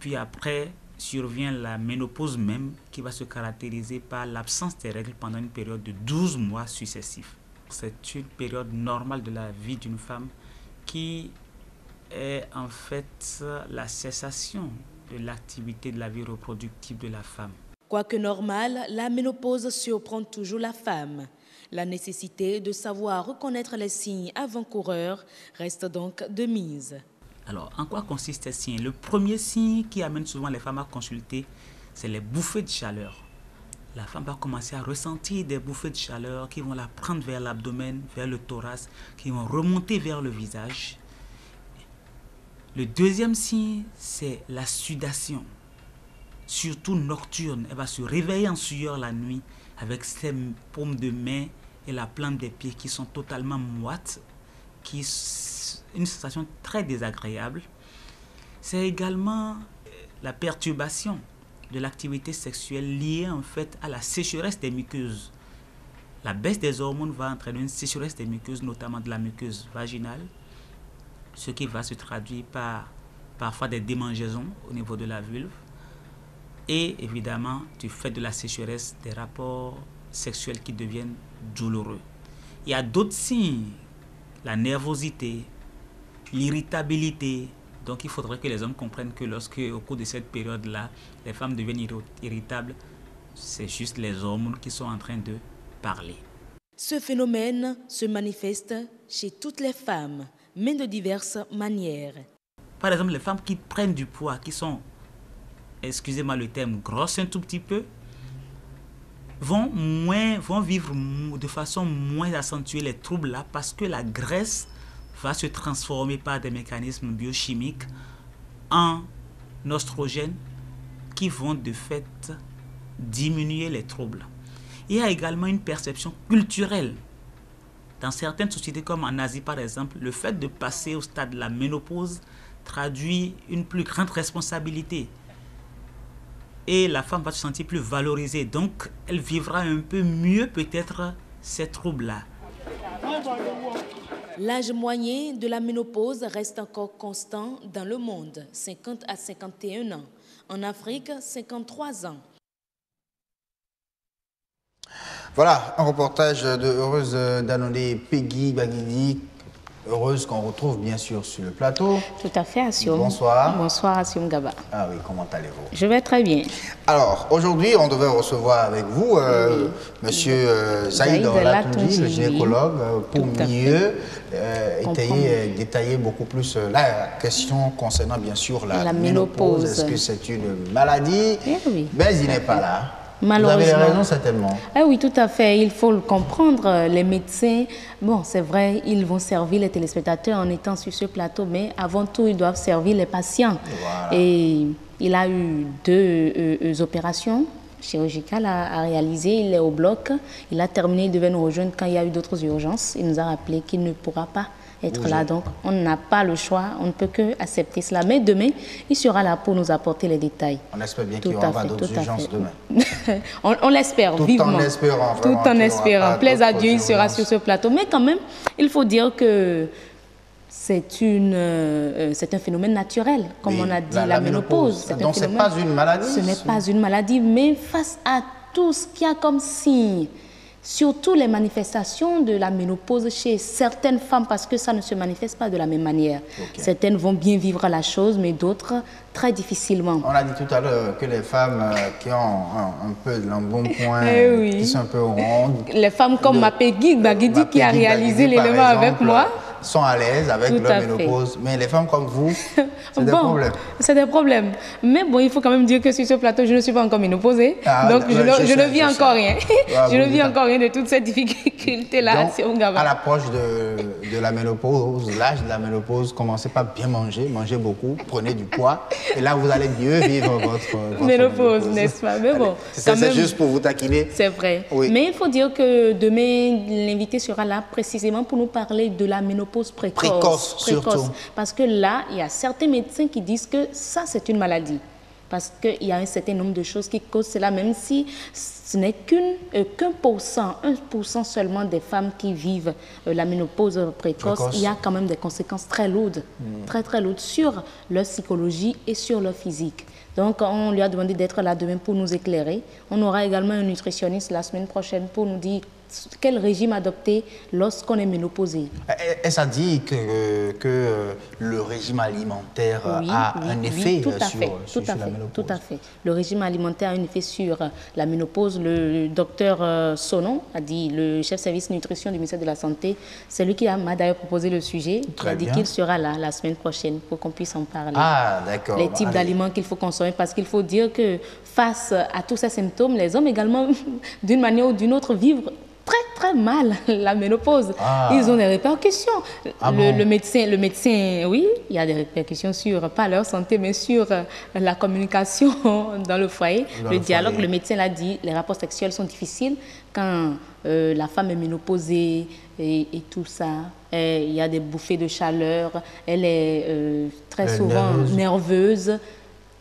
[SPEAKER 7] Puis après, survient la ménopause même qui va se caractériser par l'absence des règles pendant une période de 12 mois successifs. C'est une période normale de la vie d'une femme qui est en fait la cessation de l'activité de la vie reproductive de la femme.
[SPEAKER 6] Quoique normale, la ménopause surprend toujours la femme. La nécessité de savoir reconnaître les signes avant-coureurs reste donc de mise.
[SPEAKER 7] Alors, en quoi consistent ces signes? Le premier signe qui amène souvent les femmes à consulter, c'est les bouffées de chaleur. La femme va commencer à ressentir des bouffées de chaleur qui vont la prendre vers l'abdomen, vers le thorax, qui vont remonter vers le visage. Le deuxième signe, c'est la sudation, surtout nocturne. Elle va se réveiller en sueur la nuit avec ses paumes de main et la plante des pieds qui sont totalement moites, une sensation très désagréable. C'est également la perturbation de l'activité sexuelle liée en fait à la sécheresse des muqueuses. La baisse des hormones va entraîner une sécheresse des muqueuses, notamment de la muqueuse vaginale, ce qui va se traduire par parfois des démangeaisons au niveau de la vulve et évidemment du fait de la sécheresse des rapports sexuels qui deviennent douloureux. Il y a d'autres signes, la nervosité, l'irritabilité. Donc il faudrait que les hommes comprennent que lorsque, au cours de cette période-là, les femmes deviennent irritables, c'est juste les hormones qui sont en train de parler.
[SPEAKER 6] Ce phénomène se manifeste chez toutes les femmes, mais de diverses manières.
[SPEAKER 7] Par exemple, les femmes qui prennent du poids, qui sont, excusez-moi le terme, grosses un tout petit peu, vont vivre de façon moins accentuée les troubles là, parce que la graisse va se transformer par des mécanismes biochimiques en oestrogènes qui vont de fait diminuer les troubles. Il y a également une perception culturelle. Dans certaines sociétés comme en Asie par exemple, le fait de passer au stade de la ménopause traduit une plus grande responsabilité. Et la femme va se sentir plus valorisée. Donc, elle vivra un peu mieux peut-être ces troubles-là.
[SPEAKER 6] L'âge moyen de la ménopause reste encore constant dans le monde, 50 à 51 ans. En Afrique, 53 ans.
[SPEAKER 1] Voilà, un reportage de Heureuse Danone Peggy Baguidi. Heureuse qu'on retrouve bien sûr sur le plateau.
[SPEAKER 10] Tout à fait, Assioum.
[SPEAKER 1] Bonsoir.
[SPEAKER 10] Bonsoir, Assioum Gaba.
[SPEAKER 1] Ah oui, comment allez-vous?
[SPEAKER 10] Je vais très bien.
[SPEAKER 1] Alors, aujourd'hui, on devait recevoir avec vous Monsieur Saïd Latoudi, le gynécologue, pour mieux détailler beaucoup plus la question concernant bien sûr la ménopause. Est-ce que c'est une maladie?
[SPEAKER 10] Oui.
[SPEAKER 1] Ben, il n'est pas là.
[SPEAKER 10] Malheureusement.
[SPEAKER 1] Vous avez raison, certainement.
[SPEAKER 10] Ah oui, tout à fait. Il faut le comprendre. Les médecins, bon, c'est vrai, ils vont servir les téléspectateurs en étant sur ce plateau, mais avant tout, ils doivent servir les patients. Voilà. Et il a eu 2 opérations chirurgicales à réaliser. Il est au bloc. Il a terminé, il devait nous rejoindre quand il y a eu d'autres urgences. Il nous a rappelé qu'il ne pourra pas être là. Donc, on n'a pas le choix, on ne peut que accepter cela. Mais demain, il sera là pour nous apporter les détails.
[SPEAKER 1] On espère bien qu'il y aura d'autres urgences demain.
[SPEAKER 10] on l'espère vivement.
[SPEAKER 1] Tout en espérant.
[SPEAKER 10] Tout en espérant. Plaise à Dieu, il sera sur ce plateau. Mais quand même, il faut dire que c'est un phénomène naturel, comme on a dit, la ménopause.
[SPEAKER 1] Donc, ce n'est pas une maladie?
[SPEAKER 10] Ce n'est pas une maladie, mais face à tout ce qu'il y a comme signe, surtout les manifestations de la ménopause chez certaines femmes, parce que ça ne se manifeste pas de la même manière. Okay. Certaines vont bien vivre la chose, mais d'autres très difficilement.
[SPEAKER 1] On a dit tout à l'heure que les femmes qui ont un peu de l'embonpoint, qui sont un peu rondes...
[SPEAKER 10] Les femmes comme ma Peggy Baguidi qui a réalisé l'élément avec moi...
[SPEAKER 1] sont à l'aise avec leur ménopause. Mais les femmes comme vous, c'est des problèmes.
[SPEAKER 10] C'est des problèmes. Mais bon, il faut quand même dire que sur ce plateau, je ne suis pas encore ménopausée. Donc, je ne vis encore rien. Je ne vis encore rien de toutes ces difficultés-là.
[SPEAKER 1] À l'approche de la ménopause, l'âge de la ménopause, commencez pas à bien manger, mangez beaucoup, prenez du poids. Et là, vous allez mieux vivre votre
[SPEAKER 10] ménopause, n'est-ce pas? Mais bon,
[SPEAKER 1] c'est juste pour vous taquiner.
[SPEAKER 10] C'est vrai. Oui. Mais il faut dire que demain, l'invité sera là précisément pour nous parler de la ménopause précoce.
[SPEAKER 1] Surtout.
[SPEAKER 10] Parce que là, il y a certains médecins qui disent que ça, c'est une maladie. Parce qu'il y a un certain nombre de choses qui causent cela, même si ce n'est qu'un %, 1% seulement des femmes qui vivent la ménopause précoce, il y a quand même des conséquences très lourdes, très lourdes sur leur psychologie et sur leur physique. Donc, on lui a demandé d'être là demain pour nous éclairer. On aura également un nutritionniste la semaine prochaine pour nous dire quel régime adopter lorsqu'on est ménopausé.
[SPEAKER 1] Est-ce à dire que le régime alimentaire a un effet sur la ménopause?
[SPEAKER 10] Tout à fait. Le régime alimentaire a un effet sur la ménopause. Le docteur Sonon a dit, le chef service nutrition du ministère de la Santé, c'est lui qui m'a d'ailleurs proposé le sujet. Il a dit qu'il sera là la semaine prochaine pour qu'on puisse en parler.
[SPEAKER 1] Ah, d'accord.
[SPEAKER 10] Les types d'aliments qu'il faut consommer, parce qu'il faut dire que face à tous ces symptômes, les hommes également, d'une manière ou d'une autre, vivent très mal la ménopause. Ils ont des répercussions. Le médecin, oui, il y a des répercussions sur, pas leur santé, mais sur la communication dans le foyer. Le dialogue, le médecin l'a dit, les rapports sexuels sont difficiles quand la femme est ménopausée et tout ça. Il y a des bouffées de chaleur, elle est très souvent nerveuse.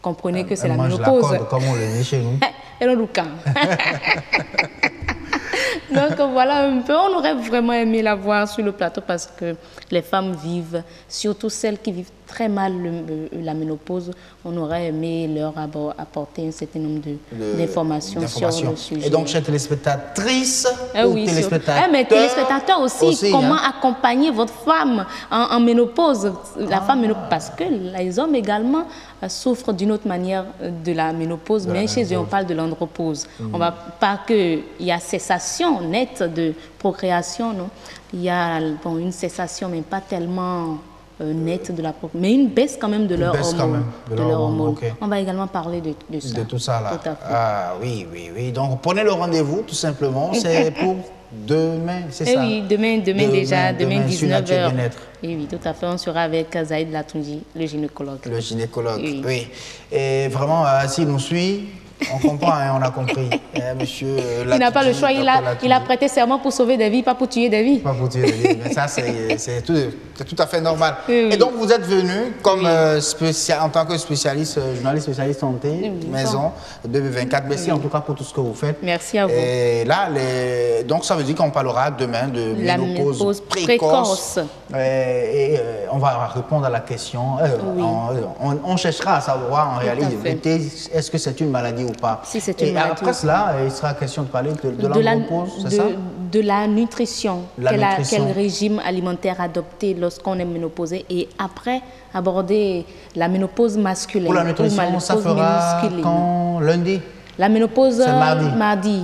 [SPEAKER 10] Comprenez que c'est la ménopause.
[SPEAKER 1] La corde, comme on le dit chez nous.
[SPEAKER 10] Elle est rouquin. Donc voilà un peu, on aurait vraiment aimé la voir sur le plateau parce que les femmes vivent, surtout celles qui vivent très mal la ménopause, on aurait aimé leur apporter un certain nombre d'informations sur le sujet.
[SPEAKER 1] Et donc, chers téléspectatrices
[SPEAKER 10] ou téléspectateurs, mais téléspectateurs aussi comment accompagner votre femme en ménopause, la femme ménopause, parce que les hommes également souffrent d'une autre manière de la ménopause, mais chez eux, on parle de l'andropause. On ne va pas qu'il y a cessation nette de procréation, non. Il y a une cessation, mais pas tellement nette de la population, mais une baisse quand même de leur hormone.
[SPEAKER 1] Okay.
[SPEAKER 10] On va également parler de ça.
[SPEAKER 1] De tout ça là.
[SPEAKER 10] Tout à fait.
[SPEAKER 1] Ah oui. Donc prenez le rendez-vous tout simplement. C'est pour demain, c'est ça?
[SPEAKER 10] Oui, demain déjà, demain 19h.
[SPEAKER 1] Oui,
[SPEAKER 10] tout à fait. On sera avec Zaïd Latunji, le gynécologue.
[SPEAKER 1] Le gynécologue, oui. Et vraiment, s'il nous suit, on comprend, on a compris. Monsieur
[SPEAKER 10] il n'a pas le choix, il a prêté serment pour sauver des vies, pas pour tuer des vies.
[SPEAKER 1] Pas pour tuer des vies, mais ça c'est tout à fait normal. Et donc vous êtes venu comme en tant que spécialiste, journaliste spécialiste santé, maison, 2024. Merci en tout cas pour tout ce que vous faites.
[SPEAKER 10] Merci à vous.
[SPEAKER 1] Et là, donc ça veut dire qu'on parlera demain de ménopause précoce. Et on va répondre à la question. On cherchera à savoir en réalité, est-ce que c'est une maladie ou pas.
[SPEAKER 10] Si c'est une maladie.
[SPEAKER 1] Après cela, il sera question de parler de la ménopause, c'est ça?
[SPEAKER 10] De la nutrition. Quel régime alimentaire adopter lorsqu'on est ménopausé, et après aborder la ménopause masculine.
[SPEAKER 1] Pour la nutrition, ça fera quand? Lundi?
[SPEAKER 10] La ménopause,
[SPEAKER 1] mardi.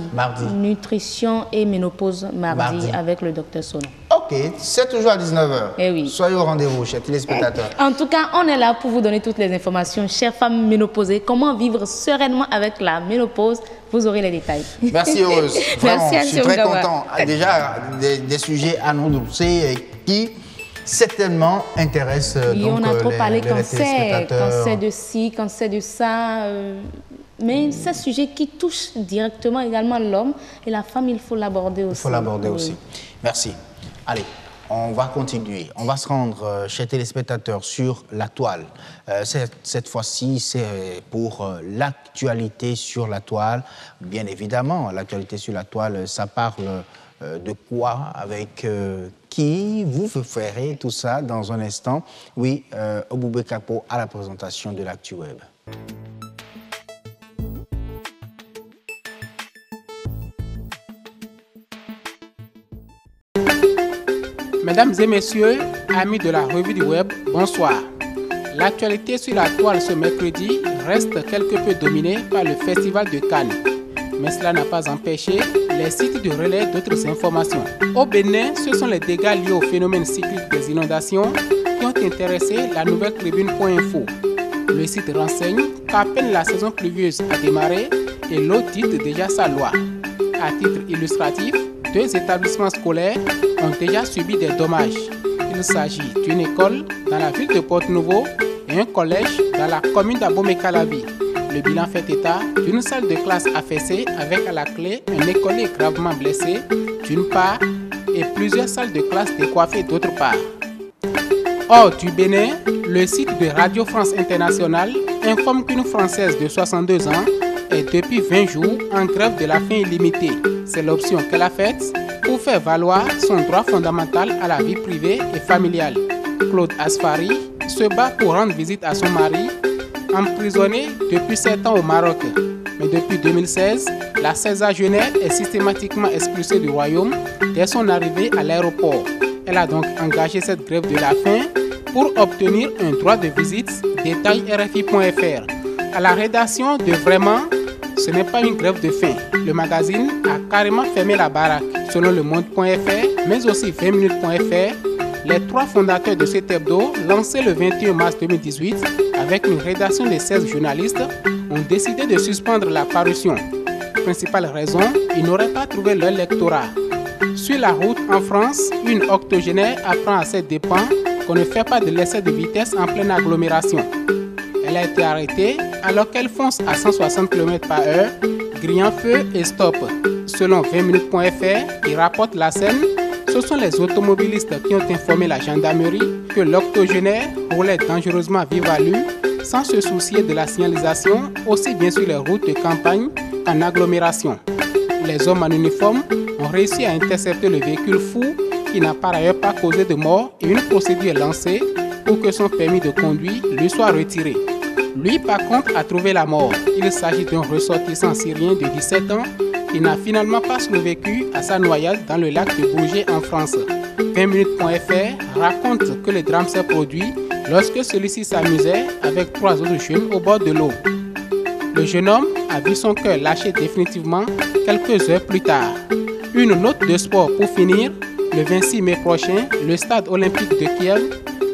[SPEAKER 10] Nutrition et ménopause mardi. Avec le docteur Sono.
[SPEAKER 1] Ok, c'est toujours à 19h.
[SPEAKER 10] Oui.
[SPEAKER 1] Soyez au rendez-vous, chers téléspectateurs.
[SPEAKER 10] En tout cas, on est là pour vous donner toutes les informations. Chères femmes ménopausées, comment vivre sereinement avec la ménopause? Vous aurez les détails.
[SPEAKER 1] Merci, heureuse. Vraiment,
[SPEAKER 10] Merci,
[SPEAKER 1] je suis très content. Déjà, des sujets à nous dossiers qui certainement intéressent
[SPEAKER 10] on a trop parlé
[SPEAKER 1] cancer
[SPEAKER 10] de ci, cancer de ça. Mais c'est un sujet qui touche directement également l'homme et la femme, il faut l'aborder aussi.
[SPEAKER 1] Il faut l'aborder aussi. Merci. Allez, on va continuer. On va se rendre, chers téléspectateurs, sur la toile. Cette fois-ci, c'est pour l'actualité sur la toile. Bien évidemment, l'actualité sur la toile, ça parle de quoi, avec qui. Vous verrez tout ça dans un instant. Oui, Oboubé Kapo à la présentation de l'Actu Web.
[SPEAKER 11] Mesdames et messieurs, amis de la revue du web, bonsoir. L'actualité sur la toile ce mercredi reste quelque peu dominée par le Festival de Cannes. Mais cela n'a pas empêché les sites de relais d'autres informations. Au Bénin, ce sont les dégâts liés au phénomène cyclique des inondations qui ont intéressé la nouvelle tribune.info. Le site renseigne qu'à peine la saison pluvieuse a démarré et l'eau dicte déjà sa loi. À titre illustratif, 2 établissements scolaires ont déjà subi des dommages. Il s'agit d'une école dans la ville de Porto-Novo et un collège dans la commune d'Abomey-Calavi. Le bilan fait état d'une salle de classe affaissée avec à la clé un écolier gravement blessé d'une part et plusieurs salles de classe décoiffées d'autre part. Hors du Bénin, le site de Radio France Internationale informe qu'une Française de 62 ans est depuis 20 jours en grève de la faim illimitée. C'est l'option qu'elle a faite pour faire valoir son droit fondamental à la vie privée et familiale. Claude Asfari se bat pour rendre visite à son mari, emprisonné depuis 7 ans au Maroc. Mais depuis 2016, la sexagénaire est systématiquement expulsée du royaume dès son arrivée à l'aéroport. Elle a donc engagé cette grève de la faim pour obtenir un droit de visite, détail RFI.fr. À la rédaction de Vraiment, ce n'est pas une grève de faim. Le magazine a carrément fermé la baraque. Selon le monde.fr, mais aussi 20minutes.fr, les 3 fondateurs de cet hebdo, lancé le 21 mars 2018 avec une rédaction de 16 journalistes, ont décidé de suspendre la parution. Principale raison, ils n'auraient pas trouvé leur lectorat. Sur la route en France, une octogénaire apprend à ses dépens qu'on ne fait pas de l'essai de vitesse en pleine agglomération. Elle a été arrêtée alors qu'elle fonce à 160 km/h, grillant feu et stop. Selon 20minutes.fr, qui rapporte la scène, ce sont les automobilistes qui ont informé la gendarmerie que l'octogénaire roulait dangereusement vive allure sans se soucier de la signalisation, aussi bien sur les routes de campagne qu'en agglomération. Les hommes en uniforme ont réussi à intercepter le véhicule fou qui n'a par ailleurs pas causé de mort et une procédure est lancée pour que son permis de conduire lui soit retiré. Lui, par contre, a trouvé la mort. Il s'agit d'un ressortissant syrien de 17 ans qui n'a finalement pas survécu à sa noyade dans le lac de Bourget en France. 20minutes.fr raconte que le drame s'est produit lorsque celui-ci s'amusait avec 3 autres jeunes au bord de l'eau. Le jeune homme a vu son cœur lâcher définitivement quelques heures plus tard. Une note de sport pour finir. Le 26 mai prochain, le stade olympique de Kiev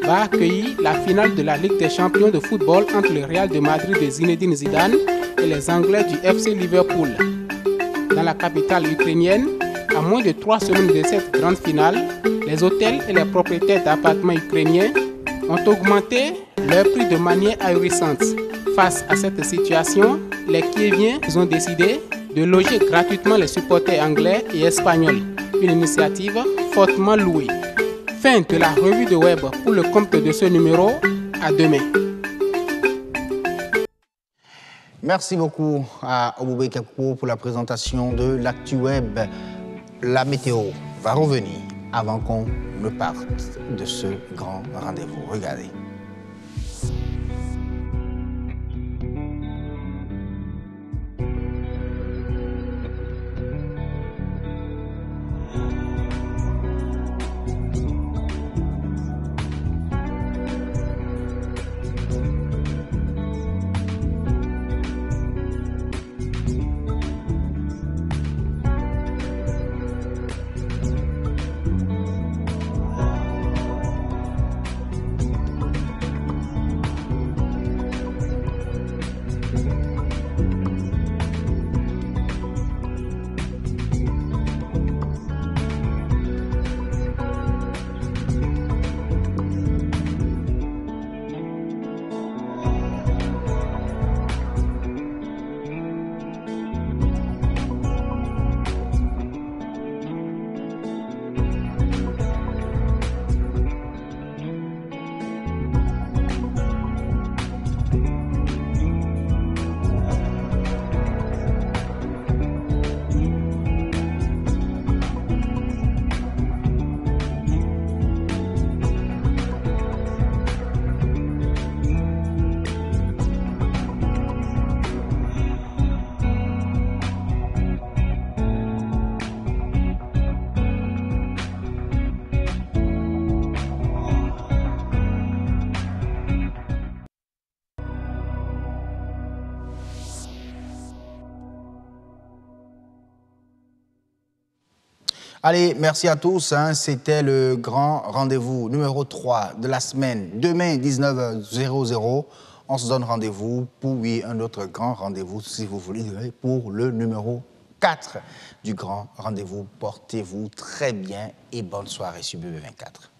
[SPEAKER 11] va accueillir la finale de la Ligue des champions de football entre le Real de Madrid de Zinedine Zidane et les Anglais du FC Liverpool. Dans la capitale ukrainienne, à moins de 3 semaines de cette grande finale, les hôtels et les propriétaires d'appartements ukrainiens ont augmenté leur prix de manière ahurissante. Face à cette situation, les Kieviens ont décidé de loger gratuitement les supporters anglais et espagnols. Une initiative fortement louée. Fin de la revue de web pour le compte de ce numéro. À demain.
[SPEAKER 1] Merci beaucoup à Oboubé Kakou pour la présentation de l'Actu Web. La météo va revenir avant qu'on ne parte de ce grand rendez-vous. Regardez. Allez, merci à tous. C'était le grand rendez-vous numéro 3 de la semaine. Demain, 19h00, on se donne rendez-vous pour un autre grand rendez-vous, si vous voulez, pour le numéro 4 du grand rendez-vous. Portez-vous très bien et bonne soirée sur BB24.